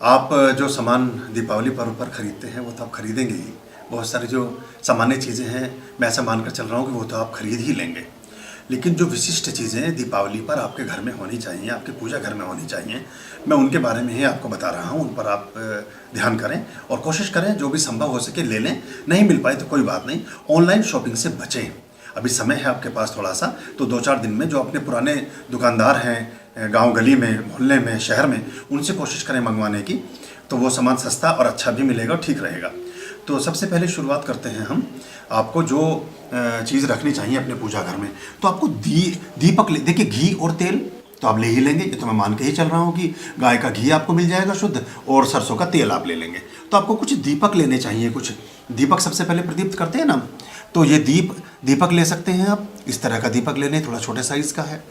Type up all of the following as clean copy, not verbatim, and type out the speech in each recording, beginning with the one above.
आप जो सामान दीपावली पर्व पर ख़रीदते हैं वो तो आप ख़रीदेंगे ही। बहुत सारी जो सामान्य चीज़ें हैं मैं ऐसा मानकर चल रहा हूँ कि वो तो आप ख़रीद ही लेंगे। लेकिन जो विशिष्ट चीज़ें दीपावली पर आपके घर में होनी चाहिए, आपके पूजा घर में होनी चाहिए, मैं उनके बारे में ही आपको बता रहा हूँ। उन पर आप ध्यान करें और कोशिश करें जो भी संभव हो सके ले लें। नहीं मिल पाए तो कोई बात नहीं, ऑनलाइन शॉपिंग से बचें। अभी समय है आपके पास थोड़ा सा, तो 2-4 दिन में जो अपने पुराने दुकानदार हैं गांव गली में, मोहल्ले में, शहर में, उनसे कोशिश करें मंगवाने की, तो वो सामान सस्ता और अच्छा भी मिलेगा और ठीक रहेगा। तो सबसे पहले शुरुआत करते हैं हम। आपको जो चीज़ रखनी चाहिए अपने पूजा घर में, तो आपको दीपक देखिए, घी और तेल तो आप ले ही लेंगे, ये तो मैं मान के ही चल रहा हूँ कि गाय का घी आपको मिल जाएगा शुद्ध, और सरसों का तेल आप ले लेंगे। तो आपको कुछ दीपक लेने चाहिए। कुछ दीपक सबसे पहले प्रदीप्त करते हैं ना, तो ये दीपक ले सकते हैं आप। इस तरह का दीपक ले लें, थोड़ा छोटे साइज़ का है,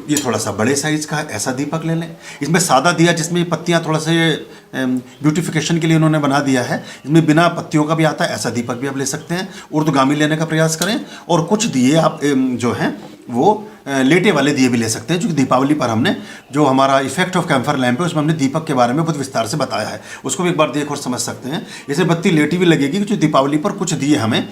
ये थोड़ा सा बड़े साइज़ का है, ऐसा दीपक ले लें। इसमें सादा दिया जिसमें पत्तियां थोड़ा से ब्यूटिफिकेशन के लिए उन्होंने बना दिया है, इसमें बिना पत्तियों का भी आता है, ऐसा दीपक भी आप ले सकते हैं। ऊर्ध्वगामी लेने का प्रयास करें। और कुछ दिए आप जो हैं वो लेटे वाले दिए भी ले सकते हैं, क्योंकि दीपावली पर हमने जो हमारा इफेक्ट ऑफ कैम्फर लैंप है उसमें हमने दीपक के बारे में बहुत विस्तार से बताया है, उसको भी एक बार देख और समझ सकते हैं। जैसे बत्ती लेटी भी लगेगी, क्योंकि दीपावली पर कुछ दिए हमें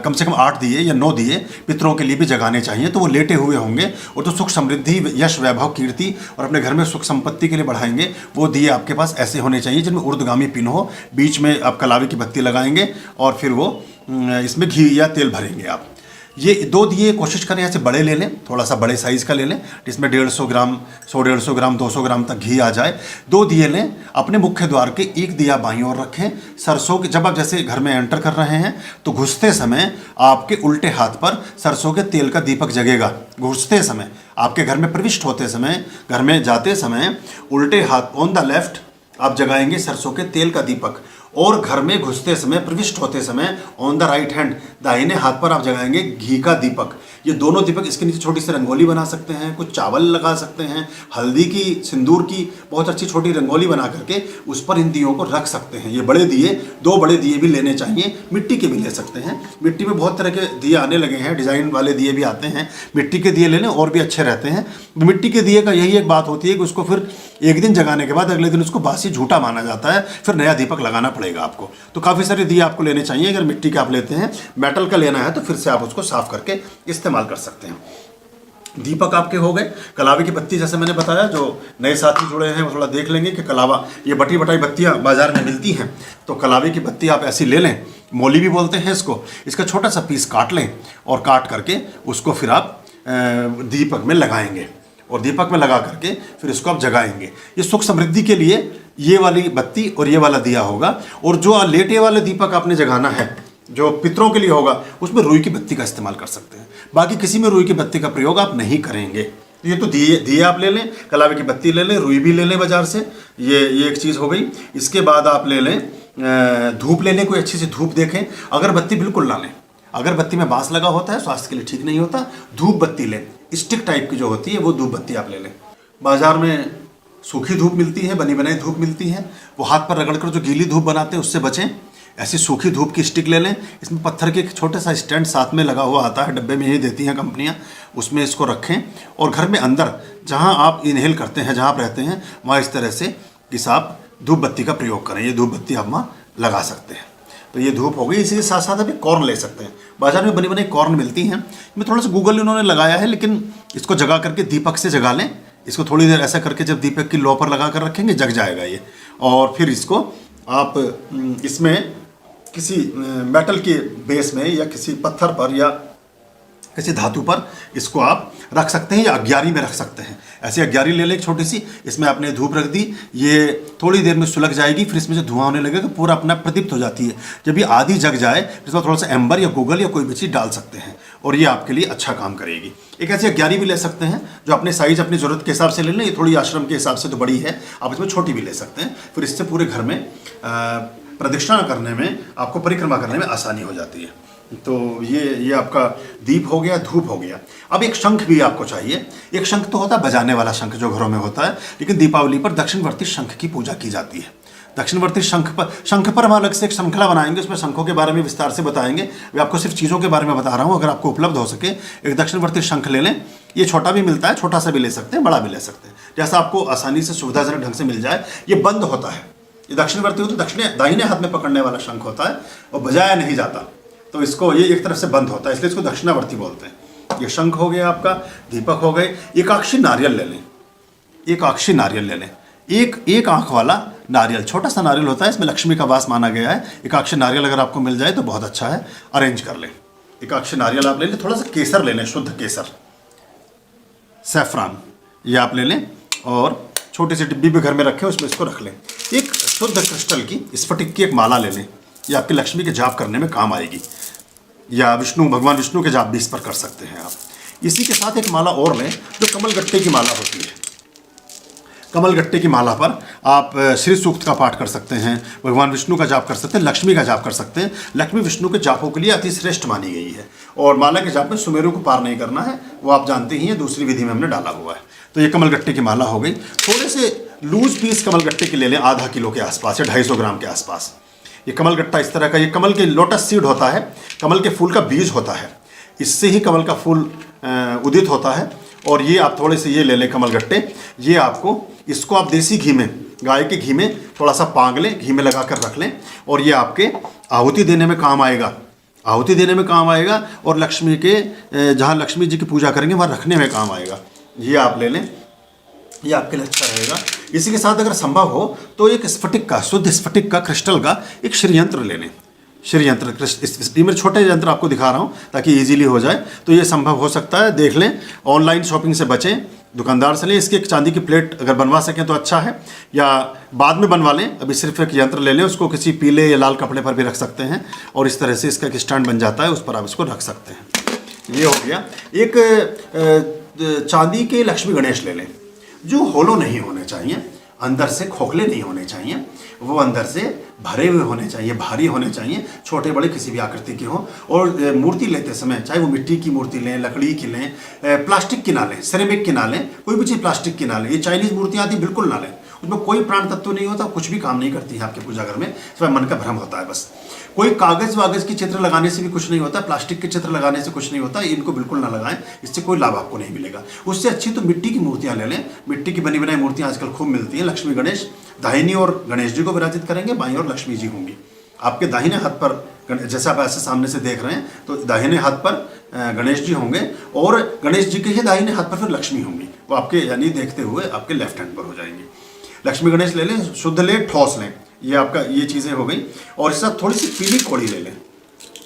कम से कम 8 दिए या 9 दिए पितरों के लिए भी जगाने चाहिए, तो वो लेटे हुए होंगे। और जो सुख समृद्धि, यश, वैभव, कीर्ति और अपने घर में सुख संपत्ति के लिए बढ़ाएंगे, वो दिए आपके पास ऐसे होने चाहिए जिनमें ऊर्ध्वगामी पिन हो। बीच में आप कलावी की बत्ती लगाएंगे और फिर वो इसमें घी या तेल भरेंगे आप। ये 2 दिए कोशिश करें ऐसे बड़े ले लें, थोड़ा सा बड़े साइज़ का ले लें, जिसमें 150 ग्राम, 100-150 ग्राम, 200 ग्राम तक घी आ जाए। 2 दिए लें। अपने मुख्य द्वार के एक दिया बाईं ओर रखें। सरसों के, जब आप जैसे घर में एंटर कर रहे हैं तो घुसते समय आपके उल्टे हाथ पर सरसों के तेल का दीपक जगेगा। घुसते समय, आपके घर में प्रविष्ट होते समय, घर में जाते समय उल्टे हाथ ऑन द लेफ्ट आप जगाएंगे सरसों के तेल का दीपक, और घर में घुसते समय, प्रविष्ट होते समय ऑन द राइट हैंड, दाहिने हाथ पर आप जगाएंगे घी का दीपक। ये दोनों दीपक, इसके नीचे छोटी सी रंगोली बना सकते हैं, कुछ चावल लगा सकते हैं, हल्दी की, सिंदूर की बहुत अच्छी छोटी रंगोली बना करके उस पर इन दियों को रख सकते हैं। ये बड़े दिए, 2 बड़े दिए भी लेने चाहिए। मिट्टी के भी ले सकते हैं, मिट्टी में बहुत तरह के दिए आने लगे हैं, डिज़ाइन वाले दिए भी आते हैं। मिट्टी के दिए ले लें और भी अच्छे रहते हैं। मिट्टी के दिए का यही एक बात होती है कि उसको फिर एक दिन जगाने के बाद अगले दिन उसको बासी झूठा माना जाता है, फिर नया दीपक लगाना पड़ेगा आपको। तो काफ़ी सारे दिए आपको लेने चाहिए। अगर मिट्टी का आप लेते हैं, मेटल का लेना है तो फिर से आप उसको साफ करके इस्तेमाल कर सकते हैं। दीपक आपके हो गए। कलावे की बत्ती, जैसे मैंने बताया, जो नए साथी जुड़े हैं वो थोड़ा देख लेंगे कि कलावा, ये बटी बटाई बत्तियां बाजार में मिलती हैं, तो कलावे की बत्ती आप ऐसी ले लें। मौली भी बोलते हैं इसको। इसका छोटा सा पीस काट लें और काट करके उसको फिर आप दीपक में लगाएंगे, और दीपक में लगा करके फिर इसको आप जगाएंगे। ये सुख समृद्धि के लिए ये वाली बत्ती और ये वाला दिया होगा। और जो लेटे वाले दीपक आपने जगाना है, जो पितरों के लिए होगा, उसमें रुई की बत्ती का इस्तेमाल कर सकते हैं। बाकी किसी में रुई की बत्ती का प्रयोग आप नहीं करेंगे। ये तो दिए आप ले लें, कलावे की बत्ती ले लें, रुई भी ले लें बाजार से, ये एक चीज़ हो गई। इसके बाद आप ले लें धूप ले लें, कोई अच्छी सी धूप देखें। अगरबत्ती बिल्कुल ना लें, अगरबत्ती में बांस लगा होता है, स्वास्थ्य के लिए ठीक नहीं होता। धूप बत्ती लें, स्टिक टाइप की जो होती है वो धूप बत्ती आप ले लें। बाजार में सूखी धूप मिलती है, बनी बनाई धूप मिलती है, वो हाथ पर रगड़ कर जो गीली धूप बनाते हैं उससे बचें। ऐसी सूखी धूप की स्टिक ले लें। इसमें पत्थर के एक छोटा सा स्टैंड साथ में लगा हुआ आता है, डब्बे में ही देती हैं कंपनियां, उसमें इसको रखें। और घर में अंदर जहां आप इनहेल करते हैं, जहां आप रहते हैं, वहां इस तरह से इस आप धूप बत्ती का प्रयोग करें। ये धूप बत्ती आप वहाँ लगा सकते हैं। तो ये धूप हो गई। इसी के साथ साथ अभी कॉर्न ले सकते हैं, बाजार में बनी बनाई कॉर्न मिलती हैं। मैं थोड़ा सा गूगल इन्होंने लगाया है, लेकिन इसको जगा करके दीपक से जगा लें। इसको थोड़ी देर ऐसा करके जब दीपक की लो पर लगा कर रखेंगे, जग जाएगा ये। और फिर इसको आप इसमें किसी मेटल के बेस में या किसी पत्थर पर या किसी धातु पर इसको आप रख सकते हैं, या अग्यारी में रख सकते हैं। ऐसी अग्यारी ले लें छोटी सी, इसमें आपने धूप रख दी, ये थोड़ी देर में सुलग जाएगी, फिर इसमें जो धुआं होने लगेगा पूरा अपना प्रदीप्त हो जाती है। जब ये आधी जग जाए, इसमें थोड़ा सा एम्बर या गूगल या कोई भी चीज़ डाल सकते हैं, और ये आपके लिए अच्छा काम करेगी। एक ऐसी अग्यारी भी ले सकते हैं जो अपने साइज, अपनी ज़रूरत के हिसाब से ले लें। ये थोड़ी आश्रम के हिसाब से तो बड़ी है, आप इसमें छोटी भी ले सकते हैं। फिर इससे पूरे घर में प्रदक्षिणा करने में, आपको परिक्रमा करने में आसानी हो जाती है। तो ये आपका दीप हो गया, धूप हो गया। अब एक शंख भी आपको चाहिए। एक शंख तो होता है बजाने वाला शंख जो घरों में होता है, लेकिन दीपावली पर दक्षिणवर्ती शंख की पूजा की जाती है। दक्षिणवर्ती शंख पर हम अलग से एक श्रृंखला बनाएंगे, उसमें शंखों के बारे में विस्तार से बताएंगे। मैं आपको सिर्फ चीज़ों के बारे में बता रहा हूँ, अगर आपको उपलब्ध हो सके एक दक्षिणवर्ती शंख ले लें। ये छोटा भी मिलता है, छोटा सा भी ले सकते हैं, बड़ा भी ले सकते हैं। जैसा आपको आसानी से सुविधाजनक ढंग से मिल जाए। ये बंद होता है, ये दक्षिणवर्ती हो तो दाहिने हाथ में पकड़ने वाला शंख होता है और बजाया नहीं जाता, तो इसको ये एक तरफ से बंद होता है, इसलिए इसको दक्षिणावर्ती बोलते हैं। ये शंख हो गया आपका, दीपक हो गए। एकाक्षी नारियल ले लें, एकाक्षी नारियल ले लें, एक आंख वाला नारियल, छोटा सा नारियल होता है, इसमें लक्ष्मी का वास माना गया है। एकाक्षी नारियल अगर आपको मिल जाए तो बहुत अच्छा है, अरेंज कर लें। एकाक्षी नारियल आप ले लें, थोड़ा सा केसर ले लें, शुद्ध केसर, सैफरान ये आप ले लें और छोटी सी डिब्बी भी घर में रखें, उसमें इसको रख लें। एक शुद्ध क्रिस्टल की स्फटिक की एक माला ले लें, ये आपकी लक्ष्मी के जाप करने में काम आएगी, या भगवान विष्णु के जाप भी इस पर कर सकते हैं आप। इसी के साथ एक माला और लें जो कमलगट्टे की माला होती है। कमलगट्टे की माला पर आप श्री सूक्त का पाठ कर सकते हैं, भगवान विष्णु का जाप कर सकते हैं, लक्ष्मी का जाप कर सकते हैं। लक्ष्मी विष्णु के जापों के लिए अति श्रेष्ठ मानी गई है। और माला के जाप में सुमेरु को पार नहीं करना है, वो आप जानते ही हैं, दूसरी विधि में हमने डाला हुआ है। तो ये कमलगट्टे की माला हो गई। थोड़े से लूज पीस कमलगट्टे के ले लें, आधा किलो के आसपास या 250 ग्राम के आसपास। ये कमलगट्टा इस तरह का, ये कमल के लोटस सीड होता है, कमल के फूल का बीज होता है, इससे ही कमल का फूल उदित होता है। और ये आप थोड़े से ये ले लें कमलगट्टे, ये आपको, इसको आप देसी घी में, गाय के घी में थोड़ा सा पांग लें, घी में लगा कर रख लें, और ये आपके आहुति देने में काम आएगा, आहुति देने में काम आएगा, और लक्ष्मी के जहाँ लक्ष्मी जी की पूजा करेंगे वहाँ रखने में काम आएगा। ये आप ले लें, ये आपके लिए अच्छा रहेगा। इसी के साथ अगर संभव हो तो एक स्फटिक का, शुद्ध स्फटिक का, क्रिस्टल का एक श्रीयंत्र ले लें। श्रीयंत्र, ये मेरे छोटे यंत्र आपको दिखा रहा हूँ ताकि इजीली हो जाए, तो ये संभव हो सकता है, देख लें। ऑनलाइन शॉपिंग से बचें, दुकानदार से लें। इसकी एक चांदी की प्लेट अगर बनवा सकें तो अच्छा है, या बाद में बनवा लें। अभी सिर्फ एक यंत्र ले लें, उसको किसी पीले या लाल कपड़े पर भी रख सकते हैं, और इस तरह से इसका एक स्टैंड बन जाता है, उस पर आप इसको रख सकते हैं। ये हो गया। एक चांदी के लक्ष्मी गणेश ले लें, जो होलो नहीं होने चाहिए, अंदर से खोखले नहीं होने चाहिए, वो अंदर से भरे हुए होने चाहिए, भारी होने चाहिए, छोटे बड़े किसी भी आकृति के हों। और मूर्ति लेते समय चाहे वो मिट्टी की मूर्ति लें, लकड़ी की लें, प्लास्टिक की ना लें, सिरेमिक की ना लें, कोई भी चीज़ प्लास्टिक की ना लें। ये चाइनीज़ मूर्तियाँ आती बिल्कुल ना लें, उसमें कोई प्राण तत्व नहीं होता, कुछ भी काम नहीं करती है आपके पूजा घर में, सिर्फ मन का भ्रम होता है बस। कोई कागज़ वागज़ की चित्र लगाने से भी कुछ नहीं होता, प्लास्टिक के चित्र लगाने से कुछ नहीं होता, इनको बिल्कुल ना लगाएं, इससे कोई लाभ आपको नहीं मिलेगा। उससे अच्छी तो मिट्टी की मूर्तियाँ ले लें, मिट्टी की बनी बनाई मूर्तियाँ आजकल खूब मिलती हैं। लक्ष्मी गणेश दाहिनी ओर गणेश जी को विराजित करेंगे, बाईं ओर लक्ष्मी जी होंगी। आपके दाहिने हाथ पर, जैसे आप ऐसे सामने से देख रहे हैं, तो दाहिने हाथ पर गणेश जी होंगे, और गणेश जी के ही दाहिने हाथ पर फिर लक्ष्मी होंगी, वो आपके यानी देखते हुए आपके लेफ्ट हैंड पर हो जाएंगे। लक्ष्मी गणेश ले लें, शुद्ध लें, ठोस लें, ये आपका ये चीज़ें हो गई। और इसके साथ थोड़ी सी पीली कौड़ी ले लें,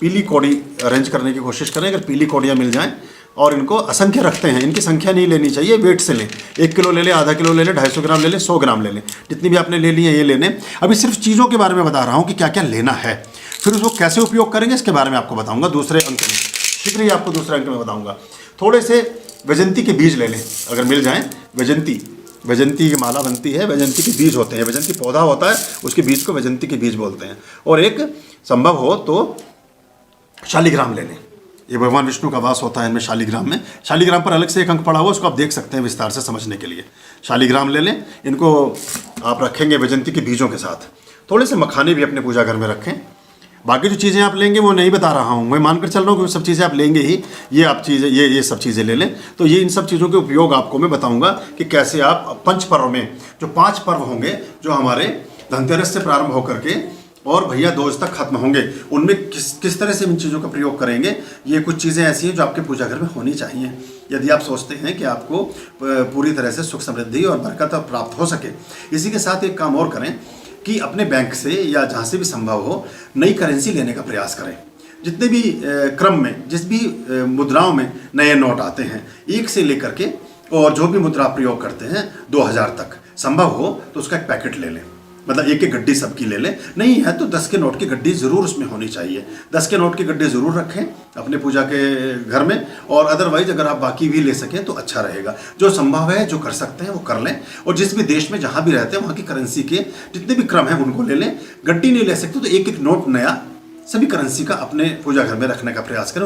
पीली कौड़ी अरेंज करने की कोशिश करें, अगर पीली कौड़ियाँ मिल जाएं। और इनको असंख्य रखते हैं, इनकी संख्या नहीं लेनी चाहिए, वेट से लें। 1 किलो ले लें, आधा किलो ले लें, 250 ग्राम ले लें, 100 ग्राम ले लें, जितनी भी आपने ले ली है ये ले लें। अभी सिर्फ चीज़ों के बारे में बता रहा हूँ कि क्या क्या लेना है, फिर उसको कैसे उपयोग करेंगे इसके बारे में आपको बताऊँगा दूसरे अंक में, शीघ्र ही आपको दूसरे अंक में बताऊँगा। थोड़े से वैजंती के बीज ले लें, अगर मिल जाएँ। वैजंती की माला बनती है, वैजंती के बीज होते हैं, वैजंती पौधा होता है, उसके बीज को वैजंती के बीज बोलते हैं। और एक संभव हो तो शालिग्राम ले लें, ये भगवान विष्णु का वास होता है इनमें, शालिग्राम में। शालिग्राम पर अलग से एक अंक पड़ा हुआ, उसको आप देख सकते हैं विस्तार से समझने के लिए। शालिग्राम ले लें, इनको आप रखेंगे वैजंती के बीजों के साथ। थोड़े से मखाने भी अपने पूजा घर में रखें। बाकी जो चीज़ें आप लेंगे वो नहीं बता रहा हूँ, मैं मानकर चल रहा हूँ कि वो सब चीज़ें आप लेंगे ही। ये आप चीज़ें, ये सब चीज़ें ले लें। तो ये इन सब चीज़ों के उपयोग आपको मैं बताऊँगा कि कैसे आप पंच पर्व में, जो 5 पर्व होंगे, जो हमारे धनतेरस से प्रारंभ होकर के और भैया दूज तक खत्म होंगे, उनमें किस तरह से इन चीज़ों का प्रयोग करेंगे। ये कुछ चीज़ें ऐसी हैं जो आपके पूजा घर में होनी चाहिए, यदि आप सोचते हैं कि आपको पूरी तरह से सुख समृद्धि और बरकत प्राप्त हो सके। इसी के साथ एक काम और करें कि अपने बैंक से या जहाँ से भी संभव हो नई करेंसी लेने का प्रयास करें। जितने भी क्रम में, जिस भी मुद्राओं में नए नोट आते हैं, 1 से लेकर के और जो भी मुद्रा प्रयोग करते हैं 2000 तक, संभव हो तो उसका एक पैकेट ले लें। मतलब एक गड्डी सबकी ले लें, नहीं है तो 10 के नोट की गड्डी ज़रूर उसमें होनी चाहिए। 10 के नोट की गड्डी ज़रूर रखें अपने पूजा के घर में, और अदरवाइज अगर आप बाकी भी ले सकें तो अच्छा रहेगा। जो संभव है, जो कर सकते हैं वो कर लें। और जिस भी देश में जहाँ भी रहते हैं वहाँ की करेंसी के जितने भी क्रम हैं उनको ले लें। गड्डी नहीं ले सकते तो एक नोट नया सभी करेंसी का अपने पूजा घर में रखने का प्रयास करें।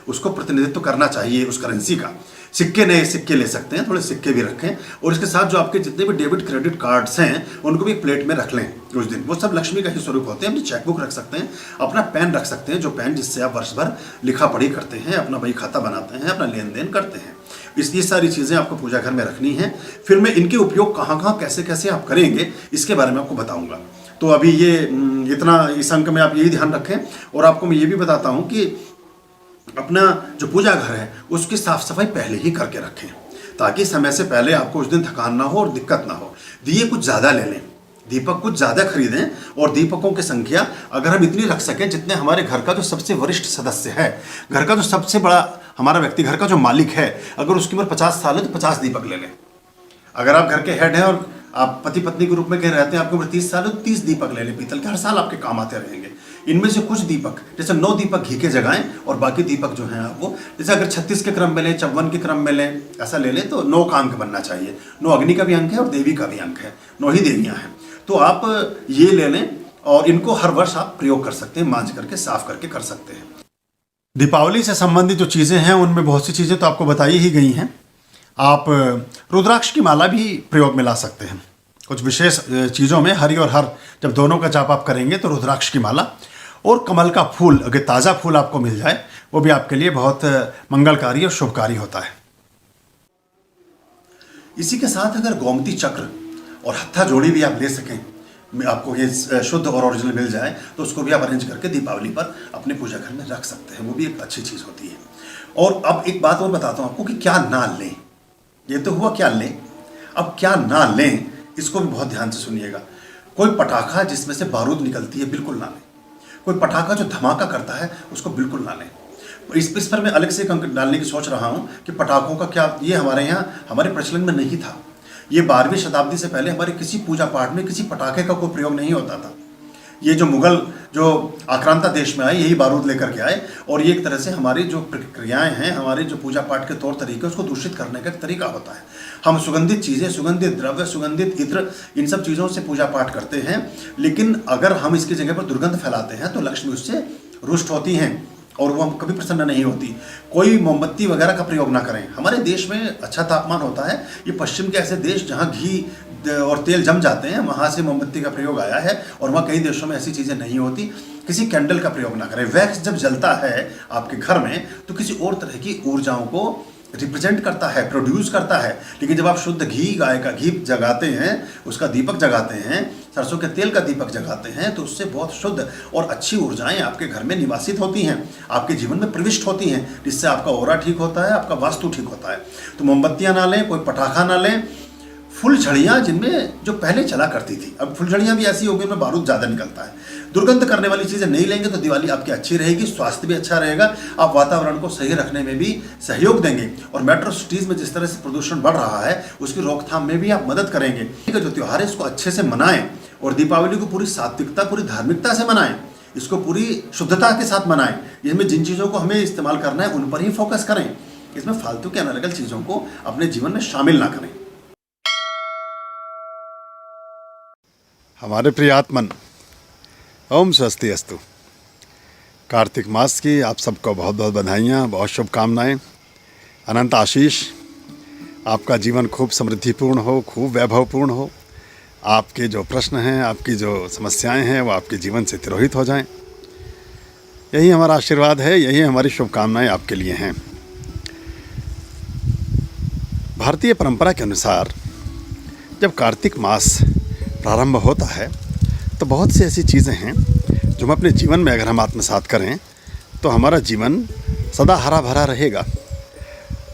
उसको प्रतिनिधित्व करना चाहिए उस करेंसी का। सिक्के, नए सिक्के ले सकते हैं, थोड़े सिक्के भी रखें। और इसके साथ जो आपके जितने भी डेबिट क्रेडिट कार्ड्स हैं उनको भी प्लेट में रख लें उस दिन। वो सब लक्ष्मी का ही स्वरूप होते हैं। अपनी चेकबुक रख सकते हैं, अपना पेन रख सकते हैं, जो पेन जिससे आप वर्ष भर लिखा पढ़ी करते हैं, अपना बही खाता बनाते हैं, अपना लेन देन करते हैं। ये सारी चीज़ें आपको पूजा घर में रखनी है। फिर मैं इनके उपयोग कहाँ कहाँ कैसे कैसे आप करेंगे इसके बारे में आपको बताऊँगा। तो अभी ये इतना इस अंक में आप यही ध्यान रखें। और आपको मैं ये भी बताता हूँ कि अपना जो पूजा घर है उसकी साफ सफाई पहले ही करके रखें, ताकि समय से पहले आपको उस दिन थकान ना हो और दिक्कत ना हो। दिए कुछ ज़्यादा ले लें, दीपक कुछ ज़्यादा खरीदें। और दीपकों की संख्या अगर हम इतनी रख सकें जितने हमारे घर का जो सबसे वरिष्ठ सदस्य है, घर का जो सबसे बड़ा हमारा व्यक्ति, घर का जो मालिक है, अगर उसकी उम्र 50 साल है तो 50 दीपक ले लें। अगर आप घर के हेड हैं और आप पति पत्नी के रूप में कह रहते हैं, आपकी उम्र 30 साल है तो 30 दीपक ले लें पीतल के, हर साल आपके काम आते रहेंगे। इनमें से कुछ दीपक, जैसे 9 दीपक घी के जगाएं और बाकी दीपक जो हैं आप वो, जैसे अगर 36 के क्रम में लें, 54 के क्रम में लें, ऐसा ले लें तो 9 का अंक बनना चाहिए। 9 अग्नि का भी अंक है और देवी का भी अंक है, 9 ही देवियाँ हैं। तो आप ये ले लें और इनको हर वर्ष आप प्रयोग कर सकते हैं, मांझ करके साफ करके कर सकते हैं। दीपावली से संबंधित जो चीज़ें हैं उनमें बहुत सी चीज़ें तो आपको बताई ही गई हैं। आप रुद्राक्ष की माला भी प्रयोग में ला सकते हैं। कुछ विशेष चीज़ों में हरि और हर जब दोनों का जाप आप करेंगे तो रुद्राक्ष की माला और कमल का फूल, अगर ताज़ा फूल आपको मिल जाए वो भी आपके लिए बहुत मंगलकारी और शुभकारी होता है। इसी के साथ अगर गोमती चक्र और हत्था जोड़ी भी आप ले सकें, आपको ये शुद्ध और ओरिजिनल मिल जाए तो उसको भी आप अरेंज करके दीपावली पर अपने पूजा घर में रख सकते हैं। वो भी एक अच्छी चीज़ होती है। और अब एक बात और बताता हूँ आपको कि क्या ना लें। ये तो हुआ क्या लें, अब क्या ना लें इसको भी बहुत ध्यान से सुनिएगा। कोई पटाखा जिसमें से बारूद निकलती है बिल्कुल ना लें। कोई पटाखा जो धमाका करता है उसको बिल्कुल ना लें। इस पर मैं अलग से एक अंक डालने की सोच रहा हूँ कि पटाखों का क्या, ये हमारे यहाँ हमारे प्रचलन में नहीं था। ये 12वीं शताब्दी से पहले हमारे किसी पूजा पाठ में किसी पटाखे का कोई प्रयोग नहीं होता था। ये जो मुगल जो आक्रांता देश में आए यही बारूद लेकर के आए और ये एक तरह से हमारी जो प्रक्रियाएं हैं, हमारे जो पूजा पाठ के तौर तरीके उसको दूषित करने का एक तरीका होता है। हम सुगंधित चीज़ें, सुगंधित द्रव्य, सुगंधित इत्र, इन सब चीज़ों से पूजा पाठ करते हैं। लेकिन अगर हम इसकी जगह पर दुर्गंध फैलाते हैं तो लक्ष्मी उससे रुष्ट होती हैं और वो हम कभी प्रसन्न नहीं होती। कोई मोमबत्ती वगैरह का प्रयोग ना करें। हमारे देश में अच्छा तापमान होता है। ये पश्चिम के ऐसे देश जहाँ घी और तेल जम जाते हैं वहाँ से मोमबत्ती का प्रयोग आया है और वहाँ कई देशों में ऐसी चीज़ें नहीं होती। किसी कैंडल का प्रयोग ना करें। वैक्स जब जलता है आपके घर में तो किसी और तरह की ऊर्जाओं को रिप्रेजेंट करता है, प्रोड्यूस करता है। लेकिन जब आप शुद्ध घी, गाय का घी जगाते हैं, उसका दीपक जगाते हैं, सरसों के तेल का दीपक जगाते हैं तो उससे बहुत शुद्ध और अच्छी ऊर्जाएं आपके घर में निवासित होती हैं, आपके जीवन में प्रविष्ट होती हैं, जिससे आपका ऑरा ठीक होता है, आपका वास्तु ठीक होता है। तो मोमबत्तियाँ ना लें, कोई पटाखा ना लें। फुलझड़ियाँ जिनमें जो पहले चला करती थी, अब फुलझड़ियाँ भी ऐसी हो गई उनमें बारूद ज़्यादा निकलता है। दुर्गंध करने वाली चीज़ें नहीं लेंगे तो दिवाली आपकी अच्छी रहेगी, स्वास्थ्य भी अच्छा रहेगा, आप वातावरण को सही रखने में भी सहयोग देंगे। और मेट्रो सिटीज़ में जिस तरह से प्रदूषण बढ़ रहा है उसकी रोकथाम में भी आप मदद करेंगे। जो त्यौहार है इसको अच्छे से मनाएं और दीपावली को पूरी सात्विकता, पूरी धार्मिकता से मनाएं, इसको पूरी शुद्धता के साथ मनाएं। इसमें जिन चीज़ों को हमें इस्तेमाल करना है उन पर ही फोकस करें। इसमें फालतू के अनर्गल चीज़ों को अपने जीवन में शामिल ना करें। हमारे प्रिय आत्मन, ओम स्वस्ति अस्तु। कार्तिक मास की आप सबको बहुत बहुत बधाइयाँ, बहुत शुभकामनाएं, अनंत आशीष। आपका जीवन खूब समृद्धिपूर्ण हो, खूब वैभवपूर्ण हो। आपके जो प्रश्न हैं, आपकी जो समस्याएं हैं वो आपके जीवन से तिरोहित हो जाएं। यही हमारा आशीर्वाद है, यही हमारी शुभकामनाएं आपके लिए हैं। भारतीय परंपरा के अनुसार जब कार्तिक मास प्रारंभ होता है तो बहुत सी ऐसी चीज़ें हैं जो हम अपने जीवन में अगर हम आत्मसात करें तो हमारा जीवन सदा हरा भरा रहेगा,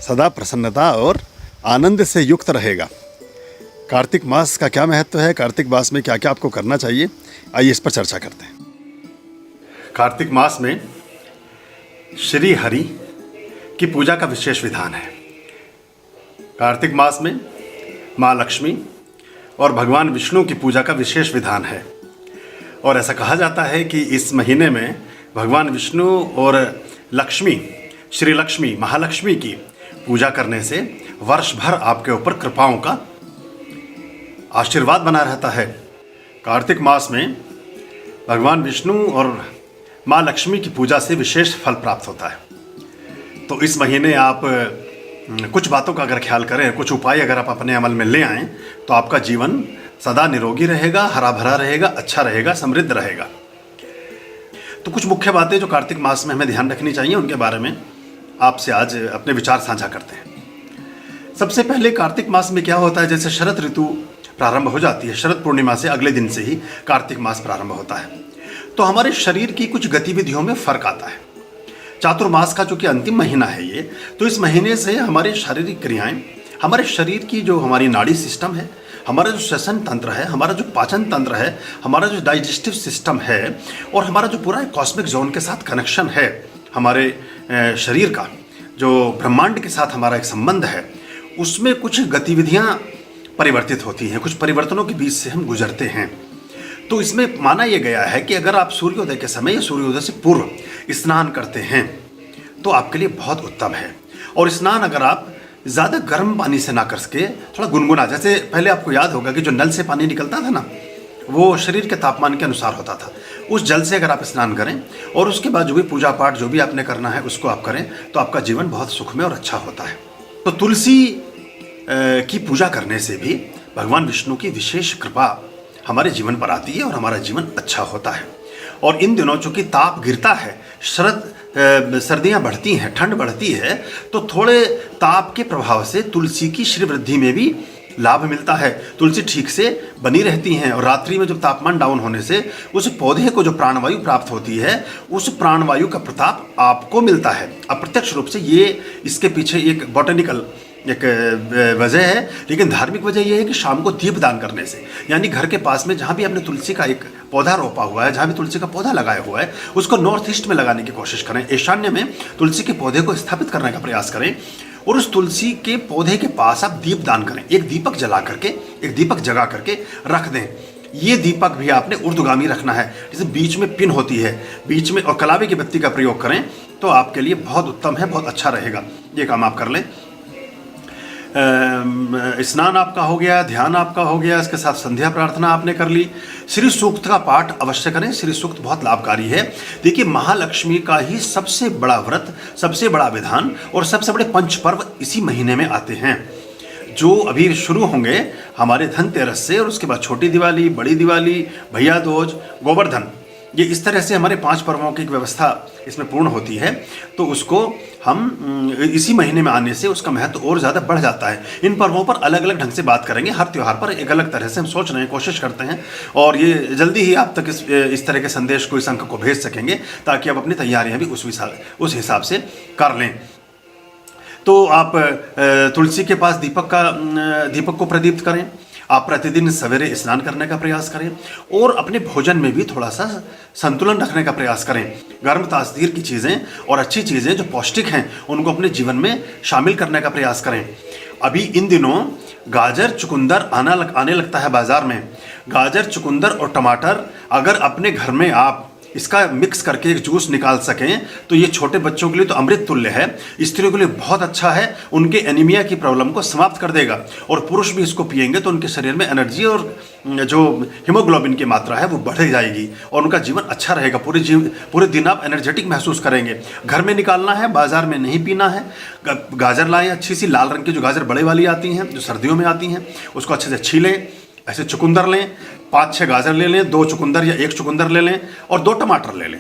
सदा प्रसन्नता और आनंद से युक्त रहेगा। कार्तिक मास का क्या महत्व है, कार्तिक मास में क्या क्या आपको करना चाहिए, आइए इस पर चर्चा करते हैं। कार्तिक मास में श्री हरि की पूजा का विशेष विधान है। कार्तिक मास में माँ लक्ष्मी और भगवान विष्णु की पूजा का विशेष विधान है। और ऐसा कहा जाता है कि इस महीने में भगवान विष्णु और लक्ष्मी, श्री लक्ष्मी, महालक्ष्मी की पूजा करने से वर्ष भर आपके ऊपर कृपाओं का आशीर्वाद बना रहता है। कार्तिक मास में भगवान विष्णु और माँ लक्ष्मी की पूजा से विशेष फल प्राप्त होता है। तो इस महीने आप कुछ बातों का अगर ख्याल करें, कुछ उपाय अगर आप अपने अमल में ले आएँ तो आपका जीवन सदा निरोगी रहेगा, हरा भरा रहेगा, अच्छा रहेगा, समृद्ध रहेगा। तो कुछ मुख्य बातें जो कार्तिक मास में हमें ध्यान रखनी चाहिए, उनके बारे में आपसे आज अपने विचार साझा करते हैं। सबसे पहले कार्तिक मास में क्या होता है, जैसे शरद ऋतु प्रारंभ हो जाती है, शरद पूर्णिमा से अगले दिन से ही कार्तिक मास प्रारंभ होता है, तो हमारे शरीर की कुछ गतिविधियों में फर्क आता है। चातुर्मास का जो कि अंतिम महीना है ये, तो इस महीने से हमारी शारीरिक क्रियाएं, हमारे शरीर की जो हमारी नाड़ी सिस्टम है, हमारा जो श्वसन तंत्र है, हमारा जो पाचन तंत्र है, हमारा जो डाइजेस्टिव सिस्टम है और हमारा जो पूरा कॉस्मिक जोन के साथ कनेक्शन है, हमारे शरीर का जो ब्रह्मांड के साथ हमारा एक संबंध है, उसमें कुछ गतिविधियां परिवर्तित होती हैं, कुछ परिवर्तनों के बीच से हम गुजरते हैं। तो इसमें माना यह गया है कि अगर आप सूर्योदय के समय या सूर्योदय से पूर्व स्नान करते हैं तो आपके लिए बहुत उत्तम है। और स्नान अगर आप ज़्यादा गर्म पानी से ना कर सके, थोड़ा गुनगुना, जैसे पहले आपको याद होगा कि जो नल से पानी निकलता था ना, वो शरीर के तापमान के अनुसार होता था, उस जल से अगर आप स्नान करें और उसके बाद जो भी पूजा पाठ जो भी आपने करना है उसको आप करें तो आपका जीवन बहुत सुखमय और अच्छा होता है। तो तुलसी की पूजा करने से भी भगवान विष्णु की विशेष कृपा हमारे जीवन पर आती है और हमारा जीवन अच्छा होता है। और इन दिनों चूँकि ताप गिरता है, सर्दियाँ बढ़ती हैं, ठंड बढ़ती है, तो थोड़े ताप के प्रभाव से तुलसी की श्री वृद्धि में भी लाभ मिलता है। तुलसी ठीक से बनी रहती हैं और रात्रि में जब तापमान डाउन होने से उस पौधे को जो प्राणवायु प्राप्त होती है, उस प्राणवायु का प्रताप आपको मिलता है। अप्रत्यक्ष रूप से ये इसके पीछे एक बॉटनिकल एक वजह है, लेकिन धार्मिक वजह यह है कि शाम को दीप दान करने से, यानी घर के पास में जहाँ भी आपने तुलसी का एक पौधा रोपा हुआ है, जहाँ भी तुलसी का पौधा लगाया हुआ है, उसको नॉर्थ ईस्ट में लगाने की कोशिश करें। ईशान्य में तुलसी के पौधे को स्थापित करने का प्रयास करें और उस तुलसी के पौधे के पास आप दीप दान करें। एक दीपक जला करके, एक दीपक जगा करके रख दें। ये दीपक भी आपने ऊर्ध्वगामी रखना है, जैसे बीच में पिन होती है, बीच में, और कलावे की बत्ती का प्रयोग करें तो आपके लिए बहुत उत्तम है, बहुत अच्छा रहेगा। ये काम आप कर लें। स्नान आपका हो गया, ध्यान आपका हो गया, इसके साथ संध्या प्रार्थना आपने कर ली। श्री सूक्त का पाठ अवश्य करें, श्री सूक्त बहुत लाभकारी है। देखिए, महालक्ष्मी का ही सबसे बड़ा व्रत, सबसे बड़ा विधान और सबसे बड़े पंच पर्व इसी महीने में आते हैं, जो अभी शुरू होंगे हमारे धनतेरस से, और उसके बाद छोटी दिवाली, बड़ी दिवाली, भैया दूज, गोवर्धन, ये इस तरह से हमारे 5 पर्वों की एक व्यवस्था इसमें पूर्ण होती है। तो उसको हम इसी महीने में आने से उसका महत्व और ज़्यादा बढ़ जाता है। इन पर्वों पर अलग अलग ढंग से बात करेंगे, हर त्यौहार पर एक अलग तरह से हम सोच रहे हैं, कोशिश करते हैं, और ये जल्दी ही आप तक इस तरह के संदेश को, इस अंक को भेज सकेंगे, ताकि आप अपनी तैयारियाँ भी उस हिसाब से कर लें। तो आप तुलसी के पास दीपक को प्रदीप्त करें। आप प्रतिदिन सवेरे स्नान करने का प्रयास करें और अपने भोजन में भी थोड़ा सा संतुलन रखने का प्रयास करें। गर्म तासीर की चीज़ें और अच्छी चीज़ें जो पौष्टिक हैं उनको अपने जीवन में शामिल करने का प्रयास करें। अभी इन दिनों गाजर, चुकंदर आने लगता है बाज़ार में। गाजर, चुकंदर और टमाटर अगर अपने घर में आप इसका मिक्स करके एक जूस निकाल सकें तो ये छोटे बच्चों के लिए तो अमृत तुल्य है, स्त्रियों के लिए बहुत अच्छा है, उनके एनीमिया की प्रॉब्लम को समाप्त कर देगा। और पुरुष भी इसको पिएंगे तो उनके शरीर में एनर्जी और जो हीमोग्लोबिन की मात्रा है वो बढ़ जाएगी और उनका जीवन अच्छा रहेगा। पूरे दिन आप एनर्जेटिक महसूस करेंगे। घर में निकालना है, बाजार में नहीं पीना है। गाजर लाएं, अच्छी सी लाल रंग की जो गाजर बड़े वाली आती हैं, जो सर्दियों में आती हैं, उसको अच्छे से छीलें। ऐसे चुकंदर लें, 5-6 गाजर ले लें, 2 चुकंदर या 1 चुकंदर ले लें और 2 टमाटर ले लें।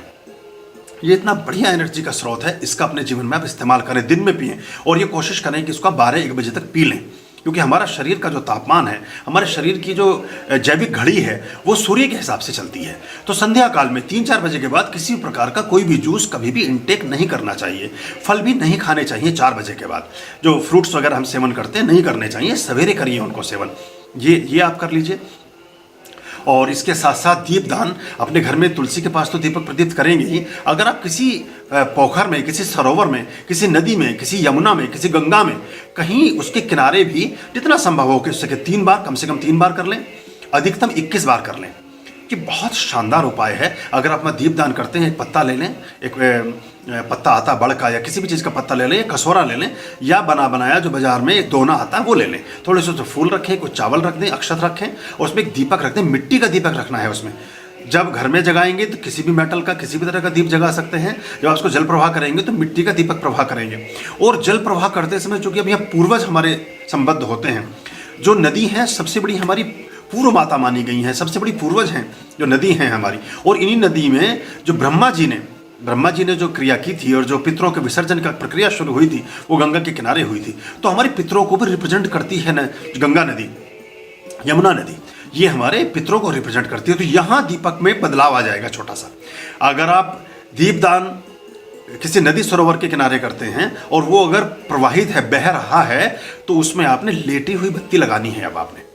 ये इतना बढ़िया एनर्जी का स्रोत है, इसका अपने जीवन में आप इस्तेमाल करें, दिन में पिएं और ये कोशिश करें कि इसको 12-1 बजे तक पी लें, क्योंकि हमारा शरीर का जो तापमान है, हमारे शरीर की जो जैविक घड़ी है वो सूर्य के हिसाब से चलती है। तो संध्या काल में 3-4 बजे के बाद किसी प्रकार का कोई भी जूस कभी भी इनटेक नहीं करना चाहिए। फल भी नहीं खाने चाहिए 4 बजे के बाद। जो फ्रूट्स वगैरह हम सेवन करते हैं नहीं करने चाहिए, सवेरे करिए उनको सेवन। ये आप कर लीजिए। और इसके साथ साथ दीपदान, अपने घर में तुलसी के पास तो दीपक प्रदीप्त करेंगे ही। अगर आप किसी पोखर में, किसी सरोवर में, किसी नदी में, किसी यमुना में, किसी गंगा में, कहीं उसके किनारे भी जितना संभव हो कि उससे 3 बार, कम से कम 3 बार कर लें, अधिकतम 21 बार कर लें। कि बहुत शानदार उपाय है। अगर आप अपना दीपदान करते हैं, एक पत्ता ले लें, एक पत्ता आता बड़ का या किसी भी चीज़ का पत्ता ले लें, एक कसोरा ले लें, या बनाया जो बाजार में एक दोना आता है वो ले लें। थोड़े से फूल रखें, कुछ चावल रख दें, अक्षत रखें और उसमें एक दीपक रख दें। मिट्टी का दीपक रखना है उसमें, जब घर में जगाएंगे तो किसी भी मेटल का, किसी भी तरह का दीप जगा सकते हैं। जब आप उसको जल प्रवाह करेंगे तो मिट्टी का दीपक प्रवाह करेंगे। और जल प्रवाह करते समय चूंकि अब यहाँ पूर्वज हमारे संबद्ध होते हैं, जो नदी है सबसे बड़ी हमारी पूर्व माता मानी गई हैं, सबसे बड़ी पूर्वज हैं जो नदी हैं हमारी। और इन्हीं नदी में जो ब्रह्मा जी ने जो क्रिया की थी और जो पितरों के विसर्जन का प्रक्रिया शुरू हुई थी वो गंगा के किनारे हुई थी। तो हमारे पितरों को भी रिप्रेजेंट करती है न गंगा नदी, यमुना नदी, ये हमारे पितरों को रिप्रेजेंट करती है। तो यहाँ दीपक में बदलाव आ जाएगा छोटा सा। अगर आप दीपदान किसी नदी सरोवर के किनारे करते हैं और वो अगर प्रवाहित है, बह रहा है, तो उसमें आपने लेटी हुई बत्ती लगानी है। अब आपने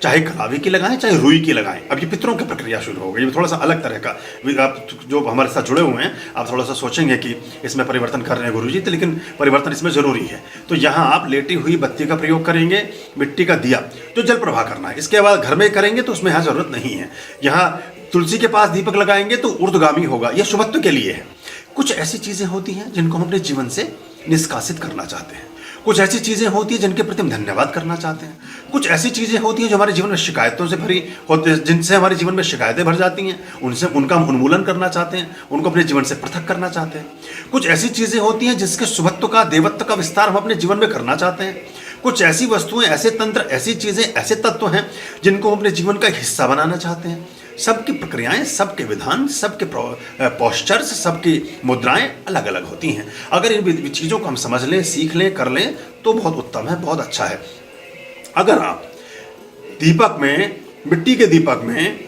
चाहे कलावी की लगाएं चाहे रुई की लगाएं। अब ये पितरों की प्रक्रिया शुरू हो गई। ये थोड़ा सा अलग तरह का, आप जो हमारे साथ जुड़े हुए हैं आप थोड़ा सा सोचेंगे कि इसमें परिवर्तन कर रहे हैं गुरुजी, तो लेकिन परिवर्तन इसमें जरूरी है। तो यहाँ आप लेटी हुई बत्ती का प्रयोग करेंगे, मिट्टी का दिया जो जल प्रवाह करना है। इसके बाद घर में करेंगे तो उसमें यहाँ जरूरत नहीं है। यहाँ तुलसी के पास दीपक लगाएंगे तो ऊर्ध्वगामी होगा, यह शुभत्व के लिए है। कुछ ऐसी चीजें होती हैं जिनको हम अपने जीवन से निष्कासित करना चाहते हैं। कुछ ऐसी चीजें होती हैं जिनके प्रति हम धन्यवाद करना चाहते हैं। कुछ ऐसी चीजें होती हैं जो हमारे जीवन में शिकायतों से भरी होती है, जिनसे हमारे जीवन में शिकायतें भर जाती हैं, उनका हम उन्मूलन करना चाहते हैं, उनको अपने जीवन से पृथक करना चाहते हैं। कुछ ऐसी चीजें होती हैं जिसके शुभत्व का, देवत्व का विस्तार हम अपने जीवन में करना चाहते हैं। कुछ ऐसी वस्तुएं, ऐसे तंत्र, ऐसी चीजें, ऐसे तत्व हैं जिनको हम अपने जीवन का हिस्सा बनाना चाहते हैं। सबकी प्रक्रियाएं, सबके विधान, सबके पोस्चर्स, सबकी मुद्राएं अलग अलग होती हैं। अगर इन चीज़ों को हम समझ लें, सीख लें, कर लें तो बहुत उत्तम है, बहुत अच्छा है। अगर आप दीपक में, मिट्टी के दीपक में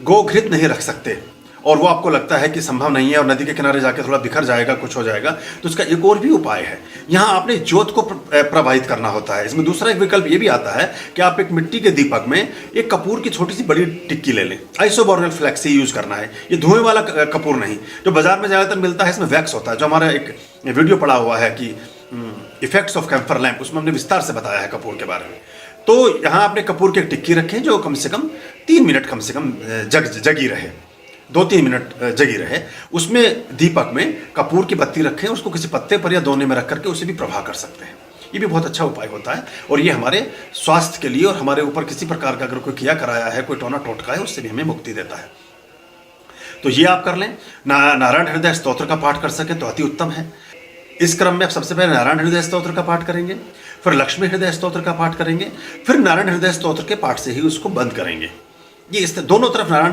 गोघृत नहीं रख सकते और वो आपको लगता है कि संभव नहीं है और नदी के किनारे जाके थोड़ा बिखर जाएगा, कुछ हो जाएगा, तो इसका एक और भी उपाय है। यहाँ आपने ज्योत को प्रवाहित करना होता है। इसमें दूसरा एक विकल्प ये भी आता है कि आप एक मिट्टी के दीपक में एक कपूर की छोटी सी बड़ी टिक्की ले लें। आइसोबोर्नल फ्लैक्स यूज करना है, ये धुएं वाला कपूर नहीं। जो बाजार में ज़्यादातर मिलता है इसमें वैक्स होता है। जो हमारा एक वीडियो पड़ा हुआ है कि इफेक्ट्स ऑफ कैम्फर लैम्प, उसमें हमने विस्तार से बताया है कपूर के बारे में। तो यहाँ आपने कपूर की एक टिक्की रखें जो कम से कम 3 मिनट कम से कम जगी रहे, 2-3 मिनट जगी रहे। उसमें दीपक में कपूर की बत्ती रखें, उसको किसी पत्ते पर या दोने में रख करके उसे भी प्रवाह कर सकते हैं। ये भी बहुत अच्छा उपाय होता है और ये हमारे स्वास्थ्य के लिए और हमारे ऊपर किसी प्रकार का अगर कोई किया कराया है, कोई टोना टोटका है, उससे भी हमें मुक्ति देता है। तो ये आप कर लें। नारायण हृदय स्तोत्र का पाठ कर सकें तो अति उत्तम है। इस क्रम में आप सबसे पहले नारायण हृदय स्तोत्र का पाठ करेंगे, फिर लक्ष्मी हृदय स्तोत्र का पाठ करेंगे, फिर नारायण हृदय स्तोत्र के पाठ से ही उसको बंद करेंगे। ये इस दोनों तरफ नारायण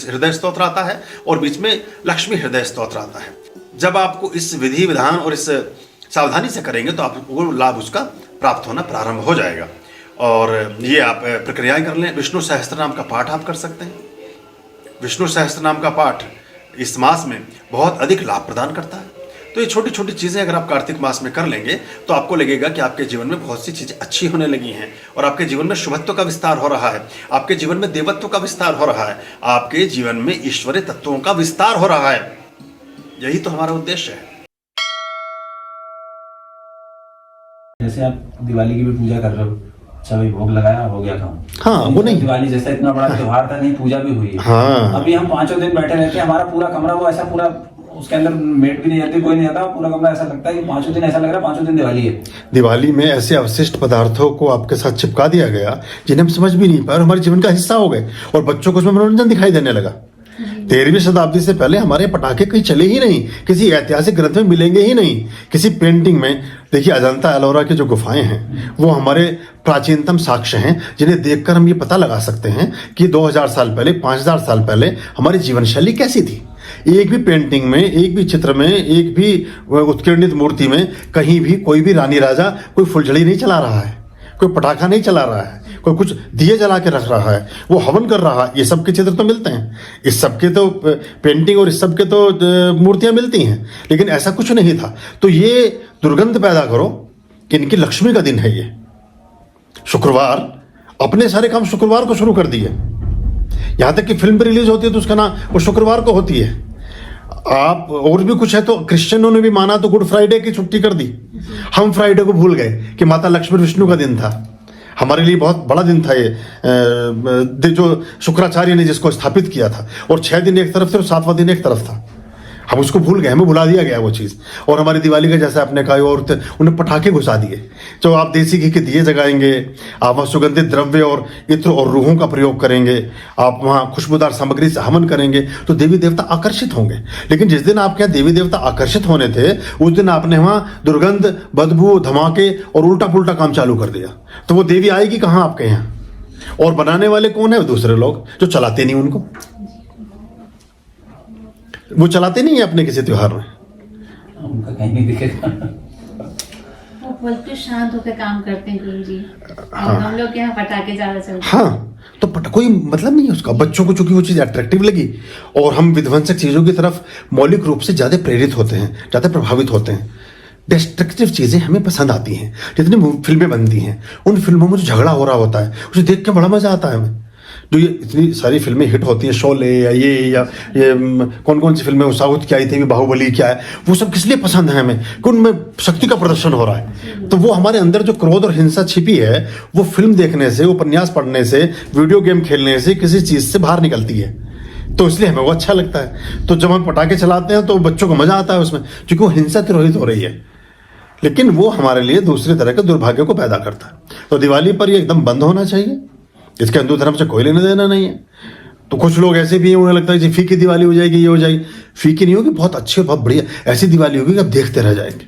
हृदय स्तोत्र आता है और बीच में लक्ष्मी हृदय स्तोत्र आता है। जब आपको इस विधि विधान और इस सावधानी से करेंगे तो आपको लाभ उसका प्राप्त होना प्रारंभ हो जाएगा। और ये आप प्रक्रियाएं कर लें। विष्णु सहस्त्रनाम का पाठ आप कर सकते हैं। विष्णु सहस्त्रनाम का पाठ इस मास में बहुत अधिक लाभ प्रदान करता है। तो ये छोटी छोटी चीज़ें अगर आप कार्तिक मास में कर लेंगे तो आपको लगेगा कि आपके जीवन में बहुत सी चीज़ें अच्छी होने लगी हैं और आपके जीवन में शुभत्व का विस्तार हो रहा है, आपके जीवन में देवत्व का विस्तार हो रहा है, आपके जीवन में ईश्वरीय तत्वों का विस्तार हो रहा है। यही तो हमारा उद्देश्य है। जैसे आप दिवाली की भी पूजा कर रहे हो, अच्छा भाई भोग लगाया, हो गया काम। हाँ, वो नहीं, दिवाली जैसा इतना बड़ा त्योहार था, नहीं पूजा भी हुई है। हाँ। अभी हम 5 दिन बैठे रहते हैं, हमारा पूरा कमरा वो ऐसा पूरा, उसके अंदर मेट भी नहीं आती, कोई नहीं आता, पूरा कमरा ऐसा लगता है कि 5 दिन ऐसा लग रहा है 5 दिन दिवाली है। दिवाली में ऐसे अवशिष्ट पदार्थों को आपके साथ चिपका दिया गया जिन्हें हम समझ भी नहीं पाए और हमारे जीवन का हिस्सा हो गए और बच्चों को उसमें मनोरंजन दिखाई देने लगा। 13वीं शताब्दी से पहले हमारे पटाखे कहीं चले ही नहीं, किसी ऐतिहासिक ग्रंथ में मिलेंगे ही नहीं, किसी पेंटिंग में। देखिए अजंता एलोरा की जो गुफाएं हैं वो हमारे प्राचीनतम साक्ष्य हैं जिन्हें देखकर हम ये पता लगा सकते हैं कि 2000 साल पहले, 5000 साल पहले हमारी जीवन शैली कैसी थी। एक भी पेंटिंग में, एक भी चित्र में, एक भी उत्कीर्णित मूर्ति में कहीं भी कोई भी रानी राजा कोई फुलझड़ी नहीं चला रहा है, कोई पटाखा नहीं चला रहा है, कोई कुछ दिए जला के रख रहा है, वो हवन कर रहा है। ये सब के चित्र तो मिलते हैं, इस सब के तो पेंटिंग और इस सब के तो मूर्तियां मिलती हैं, लेकिन ऐसा कुछ नहीं था। तो ये दुर्गंध पैदा करो कि इनकी लक्ष्मी का दिन है ये शुक्रवार, अपने सारे काम शुक्रवार को शुरू कर दिए। यहाँ तक कि फिल्म भी रिलीज होती है तो उसका नाम वो शुक्रवार को होती है। आप और भी कुछ है तो क्रिश्चियनों ने भी माना तो गुड फ्राइडे की छुट्टी कर दी। हम फ्राइडे को भूल गए कि माता लक्ष्मी विष्णु का दिन था। हमारे लिए बहुत बड़ा दिन था ये, जो शुक्राचार्य ने जिसको स्थापित किया था। और 6 दिन एक तरफ थे और 7वां दिन एक तरफ था। हम उसको भूल गए, हमें भुला दिया गया वो चीज़। और हमारी दिवाली का जैसे आपने कहा और उन्हें पटाखे घुसा दिए। तो आप देसी घी के दिए जगाएंगे, आप वहाँ सुगंधित द्रव्य और इत्र और रूहों का प्रयोग करेंगे, आप वहाँ खुशबूदार सामग्री से हवन करेंगे, तो देवी देवता आकर्षित होंगे। लेकिन जिस दिन आपके यहाँ देवी देवता आकर्षित होने थे, उस दिन आपने वहाँ दुर्गंध, बदबू, धमाके और उल्टा पुल्टा काम चालू कर दिया। तो वो देवी आएगी कहाँ आपके यहाँ? और बनाने वाले कौन है? दूसरे लोग जो चलाते नहीं, उनको वो चलाते नहीं है अपने किसी त्योहार में। उनका कहीं नहीं दिखेगा। वो बिल्कुल शांत होकर काम करते हैं गुरु जी। हाँ। हम लोग के यहाँ पटाखे ज्यादा चलते हैं। हाँ, तो कोई मतलब नहीं है उसका। बच्चों को चूंकि वो चीज़ अट्रैक्टिव लगी और हम विध्वंसक चीज़ों की तरफ मौलिक रूप से ज़्यादा प्रेरित होते हैं, ज़्यादा प्रभावित होते हैं। डिस्ट्रक्टिव चीज़ें हमें पसंद आती हैं। जितनी फिल्में बनती हैं, उन फिल्मों में जो झगड़ा हो रहा होता है उसे देख के बड़ा मज़ा आता है हमें। जो ये इतनी सारी फिल्में हिट होती हैं, शोले या ये कौन कौन सी फिल्में साउथ की आई थी, बाहुबली क्या है, वो सब किस लिए पसंद है हमें? कि उनमें शक्ति का प्रदर्शन हो रहा है। तो वो हमारे अंदर जो क्रोध और हिंसा छिपी है, वो फिल्म देखने से, उपन्यास पढ़ने से, वीडियो गेम खेलने से, किसी चीज़ से बाहर निकलती है। तो इसलिए हमें वो अच्छा लगता है। तो जब हम पटाखे चलाते हैं तो बच्चों को मज़ा आता है उसमें, क्योंकि वो हिंसा तिरोहित हो रही है। लेकिन वो हमारे लिए दूसरे तरह के दुर्भाग्य को पैदा करता है। तो दिवाली पर ये एकदम बंद होना चाहिए। इसके हिंदू धर्म से कोई लेना देना नहीं है। तो कुछ लोग ऐसे भी हैं, उन्हें लगता है जी फीकी दिवाली हो जाएगी, ये हो जाएगी। फीकी नहीं होगी, बहुत अच्छी और बहुत बढ़िया ऐसी दिवाली होगी कि आप देखते रह जाएंगे।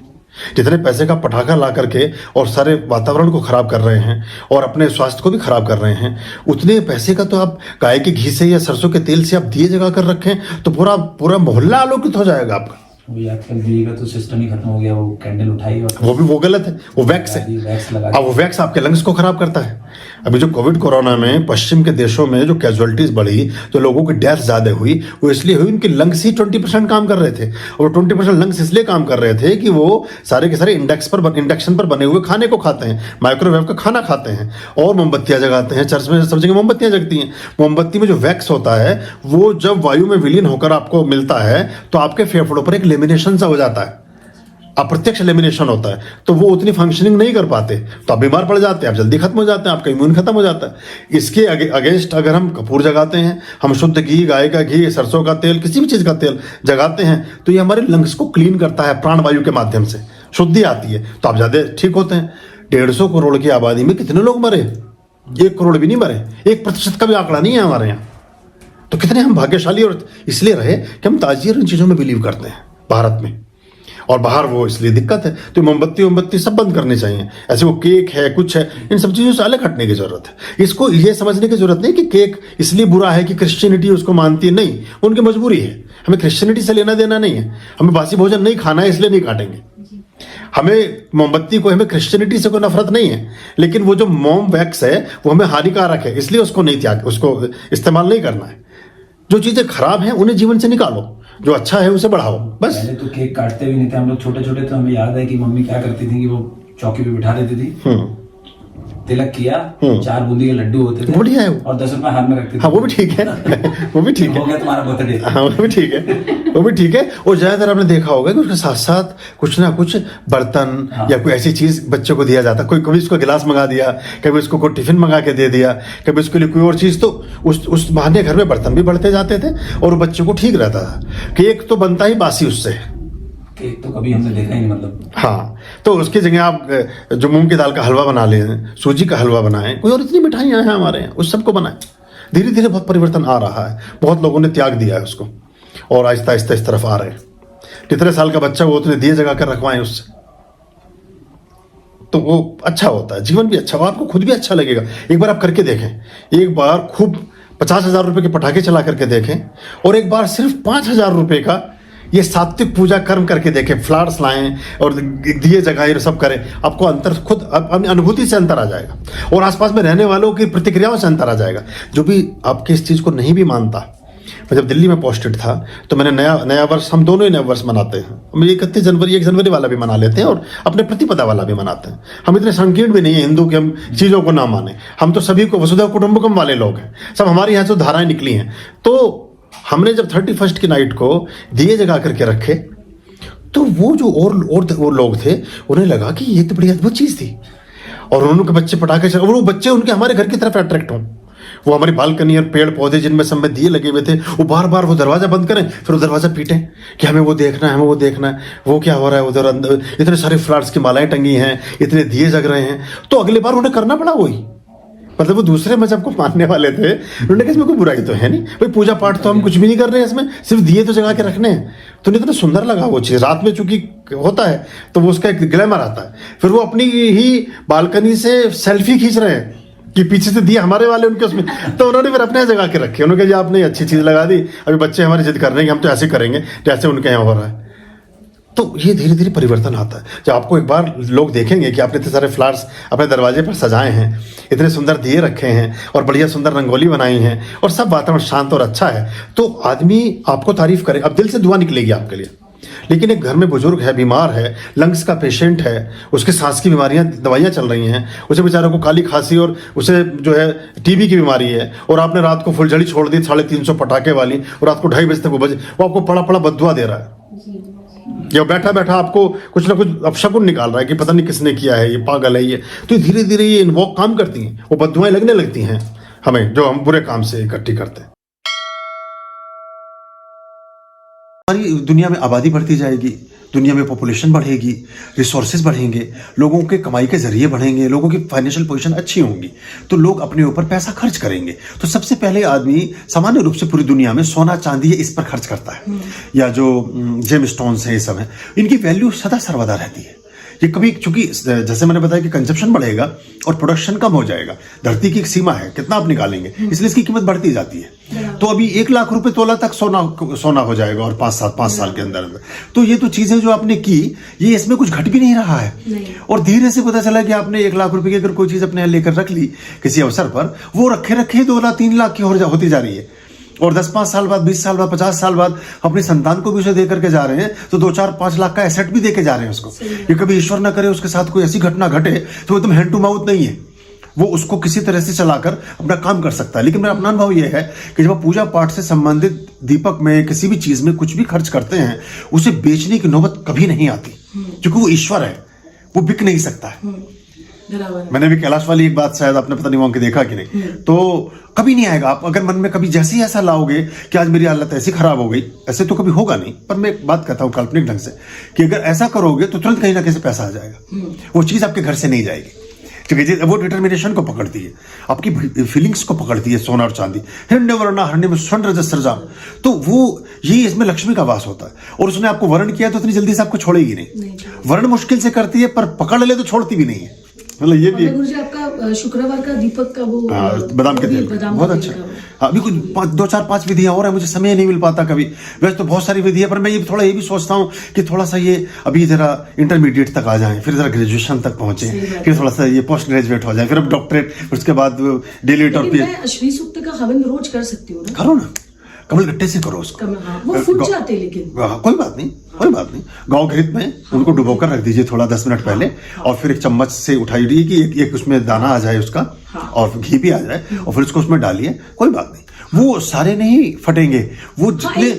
जितने पैसे का पटाखा ला करके और सारे वातावरण को खराब कर रहे हैं और अपने स्वास्थ्य को भी खराब कर रहे हैं, उतने पैसे का तो आप गाय के घी से या सरसों के तेल से आप दिए जगा कर रखें तो पूरा पूरा मोहल्ला आलोकित हो जाएगा आपका। वो आजकल दिए का तो सिस्टम ही खत्म हो गया। वो कैंडल उठाई और वो गलत है, वो वैक्स है। वैक्स लगा अब वो वैक्स आपके लंग्स को खराब करता है। अभी जो कोविड कोरोना में पश्चिम के देशों में जो कैजुअलिटीज बढ़ी, जो लोगों की डेथ ज्यादा हुई, वो इसलिए हुई उनके लंग्स ही 20% काम कर रहे थे। और 20% लंग्स इसलिए काम कर रहे थे कि वो सारे के सारे इंडक्शन पर बने हुए खाने को खाते हैं, माइक्रोवेव का खाना खाते हैं और मोमबत्तियां जगाते हैं। चर्च में सब जगह मोमबत्तियां जगती हैं। मोमबत्ती में जो वैक्स होता है, वो जब वायु में विलीन होकर आपको मिलता है तो आपके फेफड़ों पर एक लेमिनेशन सा हो जाता है, अप्रत्यक्ष लेमिनेशन होता है। तो वो उतनी फंक्शनिंग नहीं कर पाते, तो आप बीमार पड़ जाते हैं, आप जल्दी खत्म हो जाते हैं, आपका इम्यून खत्म हो जाता है। इसके अगेंस्ट अगर हम कपूर जगाते हैं, हम शुद्ध घी, गाय का घी, सरसों का तेल, किसी भी चीज़ का तेल जगाते हैं, तो ये हमारे लंग्स को क्लीन करता है प्राणवायु के माध्यम से, शुद्धि आती है, तो आप ज़्यादा ठीक होते हैं। 150 करोड़ की आबादी में कितने लोग मरे? 1 करोड़ भी नहीं मरे, 1% का भी आंकड़ा नहीं है हमारे यहाँ। तो कितने हम भाग्यशाली और इसलिए रहे कि हम ताज़ी और इन चीज़ों में बिलीव करते हैं भारत में, और बाहर वो इसलिए दिक्कत है। तो मोमबत्ती सब बंद करने चाहिए। ऐसे वो केक है, कुछ है, इन सब चीज़ों से अलग हटने की जरूरत है। इसको ये समझने की जरूरत नहीं कि केक इसलिए बुरा है कि क्रिश्चियनिटी उसको मानती है, नहीं, उनकी मजबूरी है। हमें क्रिश्चियनिटी से लेना देना नहीं है। हमें बासी भोजन नहीं खाना है, इसलिए नहीं काटेंगे। हमें मोमबत्ती को, हमें क्रिश्चियनिटी से कोई नफरत नहीं है, लेकिन वो जो मोम वैक्स है वो हमें हानिकारक है, इसलिए उसको नहीं त्याग, उसको इस्तेमाल नहीं करना है। जो चीज़ें खराब हैं उन्हें जीवन से निकालो, जो अच्छा है उसे बढ़ाओ, बस। पहले तो केक काटते भी नहीं थे हम लोग, छोटे छोटे। तो हमें याद है कि मम्मी क्या करती थी कि वो चौकी पे बिठा देती थी, तिलक किया, 4 बूंदी के लड्डू होते थे, बढ़िया है, और 10 रुपए हाथ में रखते थे। हाँ वो भी ठीक है वो भी ठीक है, हो गया तुम्हारा बर्थडे। हाँ वो भी ठीक है, वो भी ठीक है। और ज़्यादातर आपने देखा होगा कि उसके साथ साथ कुछ ना कुछ बर्तन या कोई ऐसी चीज़ बच्चों को दिया जाता। कोई कभी उसको गिलास मंगा दिया, कभी उसको कोई टिफिन मंगा के दे दिया, कभी उसके लिए कोई और चीज़। तो उस बहाने घर में बर्तन भी बढ़ते जाते थे और बच्चों को ठीक रहता था। केक तो बनता ही बासी उससे, केक तो कभी हमने देखा ही नहीं, मतलब। हाँ, तो उसकी जगह आप जो मूंग की दाल का हलवा बना लें, सूजी का हलवा बनाएं, कोई और इतनी मिठाइयाँ हैं हमारे यहाँ, उस सबको बनाएं। धीरे धीरे बहुत परिवर्तन आ रहा है, बहुत लोगों ने त्याग दिया है उसको और आहिस्ता आहिस्ता इस तरफ आ रहे हैं। कितने साल का बच्चा वो उतने दिए जगा कर रखवाएं उससे, तो वो अच्छा होता है, जीवन भी अच्छा हो, आपको खुद भी अच्छा लगेगा। एक बार आप करके देखें, एक बार खूब 50,000 रुपये के पटाखे चला करके देखें और एक बार सिर्फ 5,000 रुपये का ये सात्विक पूजा कर्म करके देखें। फ्लावर्स लाएं और दिए जगाएं और सब करें, आपको अंतर खुद अपनी अनुभूति से अंतर आ जाएगा और आसपास में रहने वालों की प्रतिक्रियाओं से अंतर आ जाएगा। जो भी आपके इस चीज़ को नहीं भी मानता, मैं जब दिल्ली में पोस्टेड था तो मैंने नया वर्ष, हम दोनों ही नया वर्ष मनाते हैं। हम 31 जनवरी 1 जनवरी वाला भी मना लेते हैं और अपने प्रतिपदा वाला भी मनाते हैं। हम इतने संकीर्ण भी नहीं है हिंदू कि हम चीज़ों को ना माने। हम तो सभी को वसुधैव कुटुंबकम वाले लोग हैं, सब हमारे यहाँ से धाराएं निकली हैं। तो हमने जब 31 की नाइट को दिए जगा करके रखे तो वो जो और लोग थे उन्हें लगा कि ये तो बड़ी अद्भुत चीज़ थी और उनके बच्चे पटाखे और वो बच्चे उनके हमारे घर की तरफ अट्रैक्ट हों, वो हमारी बालकनी और पेड़ पौधे जिनमें सब में दिए लगे हुए थे, वो बार बार वो दरवाज़ा बंद करें, फिर वो दरवाज़ा पीटें कि हमें वो देखना है, हमें वो देखना है, वो क्या हो रहा है उधर अंदर, इतने सारे फ्लावर्स की मालाएं टंगी हैं, इतने दिए जग रहे हैं। तो अगली बार उन्हें करना पड़ा वही। मतलब वो दूसरे मजहब को मानने वाले थे, उन्होंने कहा इसमें कोई बुराई तो है नहीं भाई, पूजा पाठ तो हम कुछ भी नहीं कर रहे हैं, इसमें सिर्फ दिए तो जगा के रखने हैं। तो उन्हें इतना सुंदर लगा वो चीज़, रात में चूंकि होता है तो वो उसका एक ग्लैमर आता है। फिर वो अपनी ही बालकनी से सेल्फी खींच रहे हैं कि पीछे से दिए हमारे वाले उनके उसमें, तो उन्होंने फिर अपने जगह के रखे। उन्होंने कहा आपने अच्छी चीज़ लगा दी, अभी बच्चे हमारी जिद कर रहे हैं कि हम तो ऐसे करेंगे जैसे उनके यहाँ हो रहा है। तो ये धीरे धीरे परिवर्तन आता है जब आपको एक बार लोग देखेंगे कि आपने इतने सारे फ्लावर्स अपने दरवाजे पर सजाए हैं, इतने सुंदर दिए रखे हैं और बढ़िया सुंदर रंगोली बनाई है और सब वातावरण शांत और अच्छा है, तो आदमी आपको तारीफ करे। अब दिल से दुआ निकलेगी आपके लिए। लेकिन एक घर में बुजुर्ग है, बीमार है, लंग्स का पेशेंट है, उसके सांस की बीमारियां, दवाइयां चल रही हैं, उसे बेचारे को काली खांसी और उसे जो है टीबी की बीमारी है, और आपने रात को फुलझड़ी छोड़ दी 350 पटाखे वाली और रात को 2:30 बजे तक वो बजे, वो आपको पड़ा पड़ा बद्दुआ दे रहा है या बैठा बैठा आपको कुछ ना कुछ अपशकुन निकाल रहा है कि पता नहीं किसने किया है, ये पागल है ये। तो धीरे धीरे ये इन्वॉक काम करती हैं, वो बद्दुआएं लगने लगती हैं हमें जो हम बुरे काम से इकट्ठी करते हैं। हमारी दुनिया में आबादी बढ़ती जाएगी, दुनिया में पॉपुलेशन बढ़ेगी, रिसोर्सेज बढ़ेंगे, लोगों के कमाई के जरिए बढ़ेंगे, लोगों की फाइनेंशियल पोजीशन अच्छी होंगी, तो लोग अपने ऊपर पैसा खर्च करेंगे। तो सबसे पहले आदमी सामान्य रूप से पूरी दुनिया में सोना चांदी इस पर खर्च करता है, या जो जेम स्टोन्स है ये सब है, इनकी वैल्यू सदा सर्वदा रहती है। ये कभी, चूंकि जैसे मैंने बताया कि कंजप्शन बढ़ेगा और प्रोडक्शन कम हो जाएगा, धरती की एक सीमा है कितना आप निकालेंगे, इसलिए इसकी कीमत बढ़ती जाती है। तो अभी 1 लाख रुपए तोला तक सोना हो जाएगा और 5 साल के अंदर। तो ये तो चीजें जो आपने की, ये इसमें कुछ घट भी नहीं रहा है। और धीरे से पता चला कि आपने 1 लाख रुपए की अगर कोई चीज अपने यहाँ लेकर रख ली किसी अवसर पर, वो रखे 2 लाख 3 लाख की होती जा रही है, और 10-5 साल बाद, 20 साल बाद, 50 साल बाद अपनी संतान को भी उसे दे करके जा रहे हैं, तो 2-4-5 लाख का एसेट भी देके जा रहे हैं उसको। ये कभी ईश्वर ना करे उसके साथ कोई ऐसी घटना घटे तो एकदम हैंड टू माउथ नहीं है, वो उसको किसी तरह से चलाकर अपना काम कर सकता है। लेकिन मेरा अपना अनुभव यह है कि जब आप पूजा पाठ से संबंधित दीपक में, किसी भी चीज में कुछ भी खर्च करते हैं, उसे बेचने की नौबत कभी नहीं आती, क्योंकि वो ईश्वर है, वो बिक नहीं सकता है। मैंने भी कैलाश वाली एक बात शायद आपने पता नहीं वहां के देखा कि नहीं, तो कभी नहीं आएगा। आप अगर मन में कभी जैसे ही ऐसा लाओगे कि आज मेरी हालत ऐसी खराब हो गई, ऐसे तो कभी होगा नहीं, पर मैं एक बात कहता हूँ काल्पनिक ढंग से कि अगर ऐसा करोगे तो तुरंत कहीं ना कहीं से पैसा आ जाएगा, वो चीज आपके घर से नहीं जाएगी, क्योंकि वो डिटर्मिनेशन को पकड़ती है, आपकी फीलिंग्स को पकड़ती है। सोना और चांदी, हिरण्य वर्ण हरण्य में स्वर्ण रजस सृजाम, तो वो ये इसमें लक्ष्मी का वास होता है, और उसने आपको वर्ण किया तो इतनी जल्दी से आपको छोड़ेगी नहीं। वर्ण मुश्किल से करती है, पर पकड़ ले तो छोड़ती भी नहीं है। मतलब ये भी गुरुजी आपका शुक्रवार का दीपक का वो बादाम के तेल बहुत अच्छा। अभी कुछ 2-4-5 विधियां और है, मुझे समय नहीं मिल पाता कभी। वैसे तो बहुत सारी विधि है, पर मैं ये थोड़ा ये भी सोचता हूँ कि थोड़ा सा ये अभी जरा इंटरमीडिएट तक आ जाए, फिर जरा ग्रेजुएशन तक पहुंचे, फिर थोड़ा सा ये पोस्ट ग्रेजुएट हो जाए, फिर अब डॉक्टरेट, उसके बाद डिलीट और श्री सूक्त का हवन रोज कर सकती हूँ ना? करो ना, कमल गट्टे से करो उसको। वो फूट जाते हैं, लेकिन कोई बात नहीं, कोई बात नहीं। गाँव घृत में उनको डुबोकर रख दीजिए थोड़ा 10 मिनट पहले, और फिर एक चम्मच से उठाइए कि एक उसमें दाना आ जाए उसका, और घी भी आ जाए, और फिर उसको उसमें डालिए, कोई बात नहीं। वो सारे नहीं फटेंगे, वो जितने,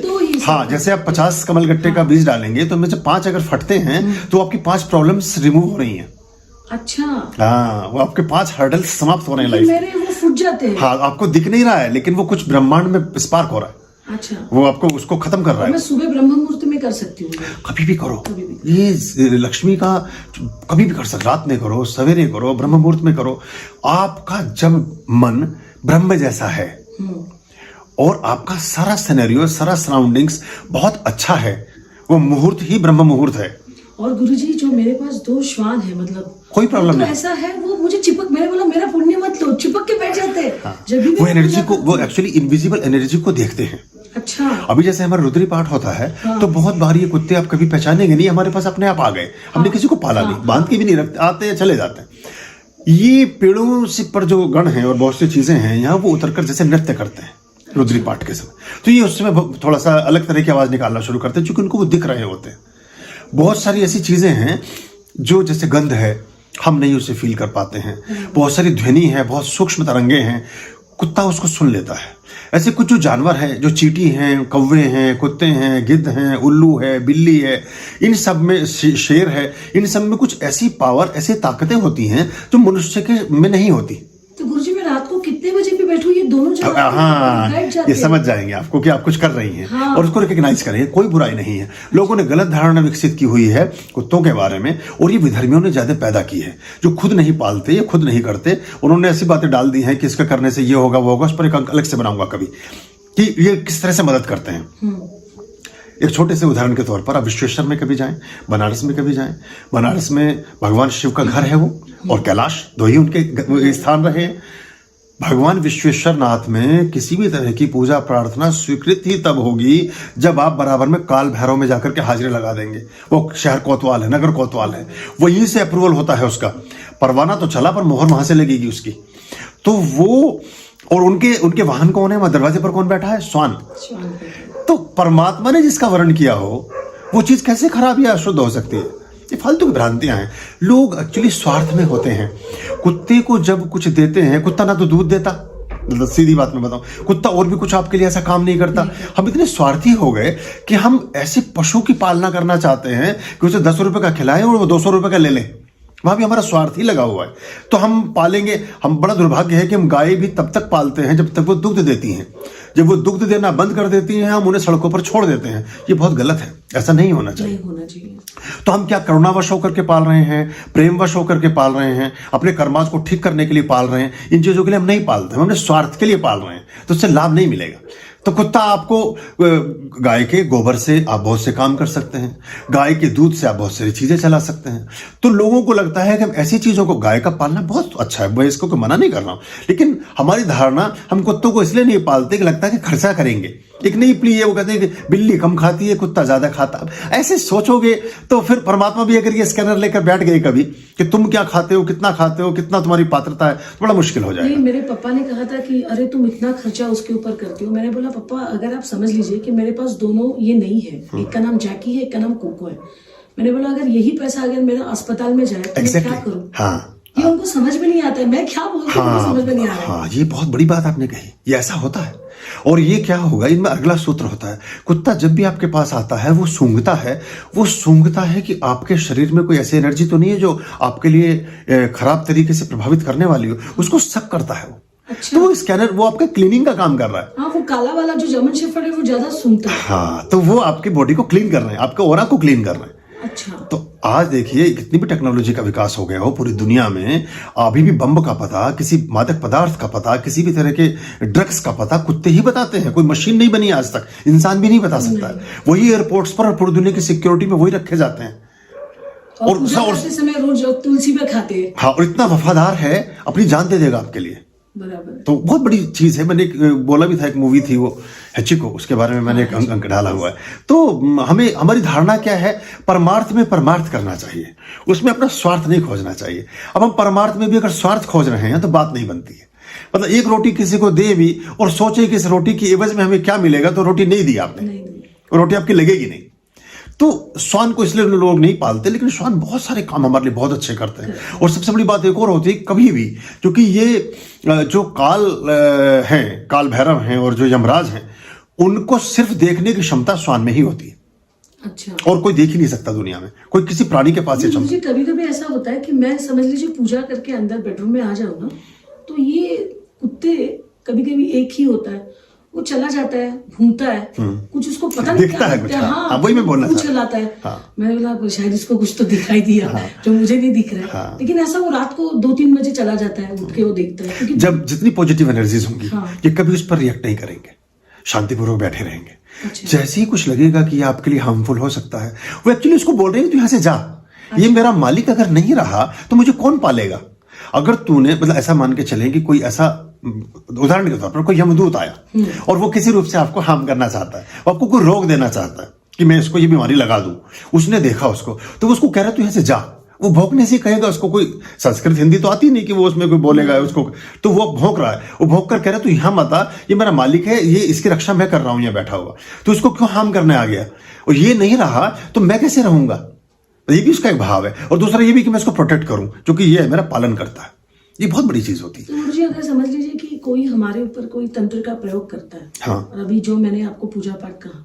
हाँ, जैसे आप 50 कमलगट्टे का बीज डालेंगे तो उनमें से 5 अगर फटते हैं तो आपकी 5 प्रॉब्लम्स रिमूव हो रही हैं। अच्छा, हाँ, वो आपके 5 हर्डल्स समाप्त हो रहे हैं लाइफ में। मेरे वो फूट जाते हैं। हाँ, आपको दिख नहीं रहा है, लेकिन वो कुछ ब्रह्मांड में स्पार्क हो रहा है। अच्छा, वो आपको उसको खत्म कर रहा है। मैं सुबह ब्रह्म मुहूर्त में कर सकती हूँ? कभी भी करो, ये लक्ष्मी का कभी भी कर सकते, रात में करो, सवेरे करो, ब्रह्म मुहूर्त में करो। आपका जब मन ब्रह्म जैसा है और आपका सारा सिनेरियो, सारा सराउंडिंग्स बहुत अच्छा है, वो मुहूर्त ही ब्रह्म मुहूर्त है। और गुरुजी जो मेरे पास 2 श्वान है, मतलब कोई प्रॉब्लम नहीं, ऐसा है, वो मुझे चिपक, मैंने बोला मेरा पुण्य मत लो, चिपक के बैठ जाते हैं। हाँ, जब भी वो एनर्जी को, वो एक्चुअली इनविजिबल एनर्जी को देखते हैं। अच्छा, अभी जैसे हमारा रुद्री पाठ होता है, तो बहुत बार ये कुत्ते आप कभी पहचानेंगे नहीं, हमारे पास अपने आप आ गए, हमने किसी को पाला नहीं, बांध के भी नहीं रखते, आते हैं चले जाते हैं। ये पेड़ों से पर जो गण हैं और बहुत सी चीजें हैं यहाँ, वो उतरकर जैसे नृत्य करते हैं रुद्री पाठ के समय, तो ये उस समय थोड़ा सा अलग तरह की आवाज निकालना शुरू करते हैं, क्योंकि उनको वो दिख रहे होते हैं। बहुत सारी ऐसी चीजें हैं जो, जैसे गंध है, हम नहीं उसे फील कर पाते हैं। बहुत सारी ध्वनि है, बहुत सूक्ष्म तरंगे हैं, कुत्ता उसको सुन लेता है। ऐसे कुछ जो जानवर हैं, जो चींटी हैं, कौवे हैं, कुत्ते हैं, गिद्ध हैं, उल्लू है, बिल्ली है, इन सब में, शेर है, इन सब में कुछ ऐसी पावर, ऐसी ताकतें होती हैं जो मनुष्य के में नहीं होती। तो गुरुजी मैं रात को कितने बजे पे बैठूं, ये दोनों जगह बैठ हाँ, जाते ये हैं। समझ जाएंगे आपको कि आप कुछ कर रही हैं। हाँ। और उसको रिकग्नाइज करेंगे, कोई बुराई नहीं है। लोगों ने गलत धारणा विकसित की हुई है कुत्तों के बारे में, और ये विधर्मियों ने ज्यादा पैदा की है, जो खुद नहीं पालते, ये खुद नहीं करते। उन्होंने ऐसी बातें डाल दी हैं कि इसका करने से ये होगा वो होगा। उस पर एक अंक अलग से बनाऊंगा कभी कि ये किस तरह से मदद करते हैं। एक छोटे से उदाहरण के तौर पर आप विश्वेश्वर में कभी जाएं, बनारस में कभी जाएं। बनारस में भगवान शिव का घर है वो, और कैलाश, दो ही उनके स्थान रहे हैं। भगवान विश्वेश्वर नाथ में किसी भी तरह की पूजा प्रार्थना स्वीकृत ही तब होगी जब आप बराबर में काल भैरव में जाकर के हाजिरी लगा देंगे। वो शहर कोतवाल है, नगर कोतवाल है, वहीं से अप्रूवल होता है उसका। परवाना तो चला पर मोहर वहां से लगेगी उसकी। तो वो, और उनके वाहन कौन है, वहां दरवाजे पर कौन बैठा है, श्वान। तो परमात्मा ने जिसका वर्णन किया हो वो चीज कैसे खराब या अशुद्ध हो सकती है? ये फालतू की भ्रांतियां हैं। लोग एक्चुअली स्वार्थ में होते हैं। कुत्ते को जब कुछ देते हैं, कुत्ता ना तो दूध देता, मतलब सीधी बात में बताऊं, कुत्ता और भी कुछ आपके लिए ऐसा काम नहीं करता। हम इतने स्वार्थी हो गए कि हम ऐसे पशु की पालना करना चाहते हैं कि उसे 10 रुपए का खिलाएं और वो 200 रुपए का ले लें। वहां भी हमारा स्वार्थ ही लगा हुआ है। तो हम पालेंगे, हम बड़ा दुर्भाग्य है कि हम गाय भी तब तक पालते हैं जब तक वो दुग्ध देती हैं। जब वो दुग्ध देना बंद कर देती हैं, हम उन्हें सड़कों पर छोड़ देते हैं। ये बहुत गलत है, ऐसा नहीं होना चाहिए। नहीं होना चाहिए। तो हम क्या करुणावश होकर के पाल रहे हैं, प्रेमवश होकर के पाल रहे हैं, अपने कर्माज को ठीक करने के लिए पाल रहे हैं? इन चीजों के लिए हम नहीं पालते, हम अपने स्वार्थ के लिए पाल रहे हैं, तो उससे लाभ नहीं मिलेगा। तो कुत्ता आपको, गाय के गोबर से आप बहुत से काम कर सकते हैं, गाय के दूध से आप बहुत सारी चीजें चला सकते हैं। तो लोगों को लगता है कि हम ऐसी चीजों को, गाय का पालना बहुत अच्छा है, मैं इसको कोई मना नहीं कर रहा हूं, लेकिन हमारी धारणा, हम कुत्तों को इसलिए नहीं पालते कि लगता है कि खर्चा करेंगे। एक नई प्ली है, वो कहते हैं कि बिल्ली कम खाती है, कुत्ता ज्यादा खाता। ऐसे सोचोगे तो फिर परमात्मा भी अगर ये स्कैनर लेकर बैठ गए कभी कि तुम क्या खाते हो, कितना तुम्हारी पात्रता है, तो बड़ा मुश्किल हो जाएगा। नहीं, मेरे पापा ने कहा था कि अरे तुम इतना खर्चा उसके ऊपर करती हो। मैंने बोला पापा, अगर आप समझ लीजिए कि मेरे पास दोनों ये नहीं है, एक का नाम जैकी है, एक का नाम कोको है। मैंने बोला अगर यही पैसा अगर मेरा अस्पताल में जाए तो मैं क्या करूं? हाँ, ये उनको समझ में नहीं आता है, मैं क्या बोलती हूँ उनको समझ में नहीं आ रहा है। हाँ, ये बहुत बड़ी बात आपने कही, ये ऐसा होता है। और ये क्या होगा, इनमें अगला सूत्र होता है। कुत्ता जब भी आपके पास आता है वो सूंघता है कि आपके शरीर में कोई ऐसी एनर्जी तो नहीं है जो आपके लिए खराब तरीके से प्रभावित करने वाली हो। उसको शक करता है वो। अच्छा। तो वो स्कैनर, वो आपके क्लीनिंग का काम कर रहा है। हाँ, वो काला वाला जो जर्मन शेफर्ड है वो ज्यादा सूंघता है। हाँ, तो वो आपकी बॉडी को क्लीन कर रहे हैं, आपके ऑरा को क्लीन कर रहे हैं। अच्छा। तो आज देखिए कितनी भी टेक्नोलॉजी का विकास हो गया हो पूरी दुनिया में, अभी भी बम का पता, किसी मादक पदार्थ का पता, किसी भी तरह के ड्रग्स का पता कुत्ते ही बताते हैं। कोई मशीन नहीं बनी आज तक, इंसान भी नहीं बता सकता है। वही एयरपोर्ट्स पर और पूरी दुनिया की सिक्योरिटी में वही रखे जाते हैं। और पूजा करते समय रोज तुलसी पे खाते हैं। हाँ, और इतना वफादार है, अपनी जान दे देगा आपके लिए। बराबर। तो बहुत बड़ी चीज है। मैंने एक बोला भी था, एक मूवी थी वो हेचिको, उसके बारे में मैंने एक अंक डाला हुआ है। तो हमें, हमारी धारणा क्या है, परमार्थ में परमार्थ करना चाहिए, उसमें अपना स्वार्थ नहीं खोजना चाहिए। अब हम परमार्थ में भी अगर स्वार्थ खोज रहे हैं तो बात नहीं बनती है। मतलब एक रोटी किसी को दे भी और सोचे कि इस रोटी की एवज में हमें क्या मिलेगा, तो रोटी नहीं दी आपने, रोटी आपकी लगेगी नहीं। तो श्वान को इसलिए लोग नहीं पालते, लेकिन श्वान बहुत सारे काम हमारे लिए बहुत अच्छे करते हैं। और सबसे बड़ी बात एक और होती है, कभी भी, क्योंकि ये जो काल हैं, काल भैरव हैं और जो यमराज हैं, उनको सिर्फ देखने की क्षमता श्वान में ही होती है। अच्छा। और कोई देख ही नहीं सकता दुनिया में, कोई किसी प्राणी के पास ये क्षमता। मुझे कभी कभी ऐसा होता है कि मैं समझ लीजिए पूजा करके अंदर बेडरूम में आ जाऊं ना, तो ये कुत्ते कभी कभी एक ही होता है, वो चला जाता है, घूमता है, कुछ उसको पता नहीं दिखता है कुछ। हाँ, वही मैं बोलना कुछ चलाता है। हाँ। मैंने बोला शायद इसको कुछ तो दिखाई दिया। हाँ। जो मुझे नहीं दिख रहा है। हाँ। लेकिन ऐसा वो रात को 2-3 बजे चला जाता है, उठ के वो देखता है, क्योंकि जब जितनी पॉजिटिव एनर्जीज होंगी, हाँ। ये कभी उस पर रिएक्ट नहीं करेंगे, शांतिपूर्वक बैठे रहेंगे। अच्छा। जैसे ही कुछ लगेगा कि ये आपके लिए हार्मफुल हो सकता है, वो एक्चुअली उसको बोल रहे हैं कि तू यहां से जा। ये मेरा मालिक अगर नहीं रहा तो मुझे कौन पालेगा? अगर तूने, मतलब ऐसा मान के चलें कि कोई ऐसा, उदाहरण के तौर पर कोई यमदूत आया और वो किसी रूप से आपको हार्म करना चाहता है, वो आपको कोई रोग देना चाहता है कि मैं इसको ये बीमारी लगा दूं, उसने देखा उसको, तो वो उसको कह रहा है तू यहां से जा। वो भौंकने से कहेगा, उसको कोई संस्कृत हिंदी तो आती नहीं कि वो उसमें कोई बोलेगा उसको, तो वो भौंक रहा है, वो भौंक कर कह रहा है तू यहां मत आ, ये मेरा मालिक है, ये इसकी रक्षा मैं कर रहा हूं यहाँ बैठा हुआ, तो इसको क्यों हार्म करने आ गया? और ये नहीं रहा तो मैं कैसे रहूंगा? ये भी उसका एक भाव है। और दूसरा ये भी कि मैं इसको प्रोटेक्ट करूं, क्योंकि ये मेरा पालन करता है। ये बहुत बड़ी चीज होती है। तो मुझे अगर समझ लीजिए कि कोई हमारे ऊपर कोई तंत्र का प्रयोग करता है, हाँ। और अभी जो मैंने आपको पूजा पाठ कहा,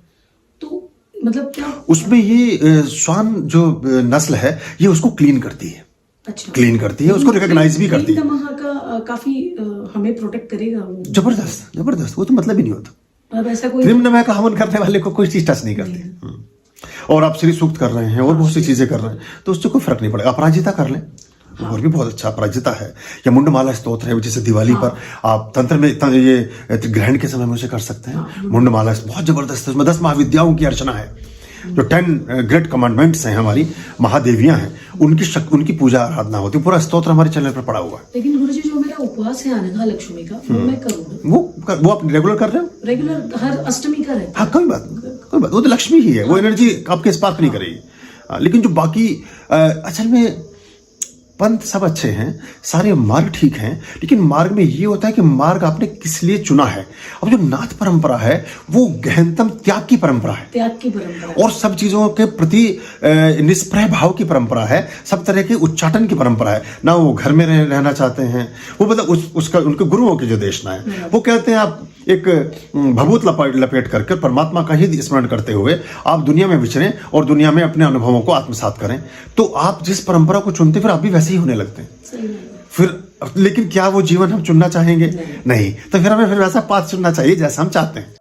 तो मतलब क्या उसमें ये श्वान जो नस्ल है, ये उसको क्लीन करती है। अच्छा। क्लीन करती है, उसको रिकॉग्नाइज भी करती है। नमः का काफी हमें प्रोटेक्ट करेगा वो। जबरदस्त जबरदस्त, वो तो मतलब ही नहीं होता। अब ऐसा कोई त्रिमनमय का हवन करने वाले को कोई चीज टच नहीं करती। और आप श्री सूक्त कर रहे हैं और बहुत सी चीजें कर रहे हैं तो उससे कोई फर्क नहीं पड़ेगा। अपराजिता कर लें, और भी बहुत अच्छा अपराजिता है, या मुंडमाला स्तोत्र है, जैसे दिवाली पर आप तंत्र में इतना ये ग्रहण के समय में उसे कर सकते हैं। मुंडमाला बहुत जबरदस्त है, उसमें 10 महाविद्याओं की अर्चना है, जो 10 ग्रेट कमांडमेंट्स हैं, हमारी महादेवियां हैं, उनकी पूजा आराधना होती है। पूरा स्तोत्र हमारे चैनल पर पड़ा हुआ है। लेकिन गुरुजी जो मेरा उपवास है आनंदा लक्ष्मी का वो मैं करूँगा। वो आप रेगुलर कर रहे हो? रेगुलर हर अष्टमी का रहता हाँ, कोई बात नहीं, वो तो लक्ष्मी ही है, वो एनर्जी आपके स्पार्क नहीं करेगी। लेकिन जो बाकी असल में पंथ सब अच्छे हैं, सारे मार्ग ठीक हैं, लेकिन मार्ग में ये होता है कि मार्ग आपने किस लिए चुना है। अब जो नाथ परंपरा है वो गहनतम त्याग की परंपरा है, त्याग की परंपरा और सब चीजों के प्रति निष्प्रय भाव की परंपरा है, सब तरह के उच्चाटन की परंपरा है। ना वो घर में रहना चाहते हैं, वो मतलब उसका उनके गुरुओं की जो देशना है, वो कहते हैं आप एक भभूत लपेट करके परमात्मा का ही स्मरण करते हुए आप दुनिया में विचरें और दुनिया में अपने अनुभवों को आत्मसात करें। तो आप जिस परंपरा को चुनते फिर आप भी वैसे ही होने लगते हैं। सही है। फिर लेकिन क्या वो जीवन हम चुनना चाहेंगे? नहीं। तो फिर हमें वैसा पाथ चुनना चाहिए जैसा हम चाहते हैं।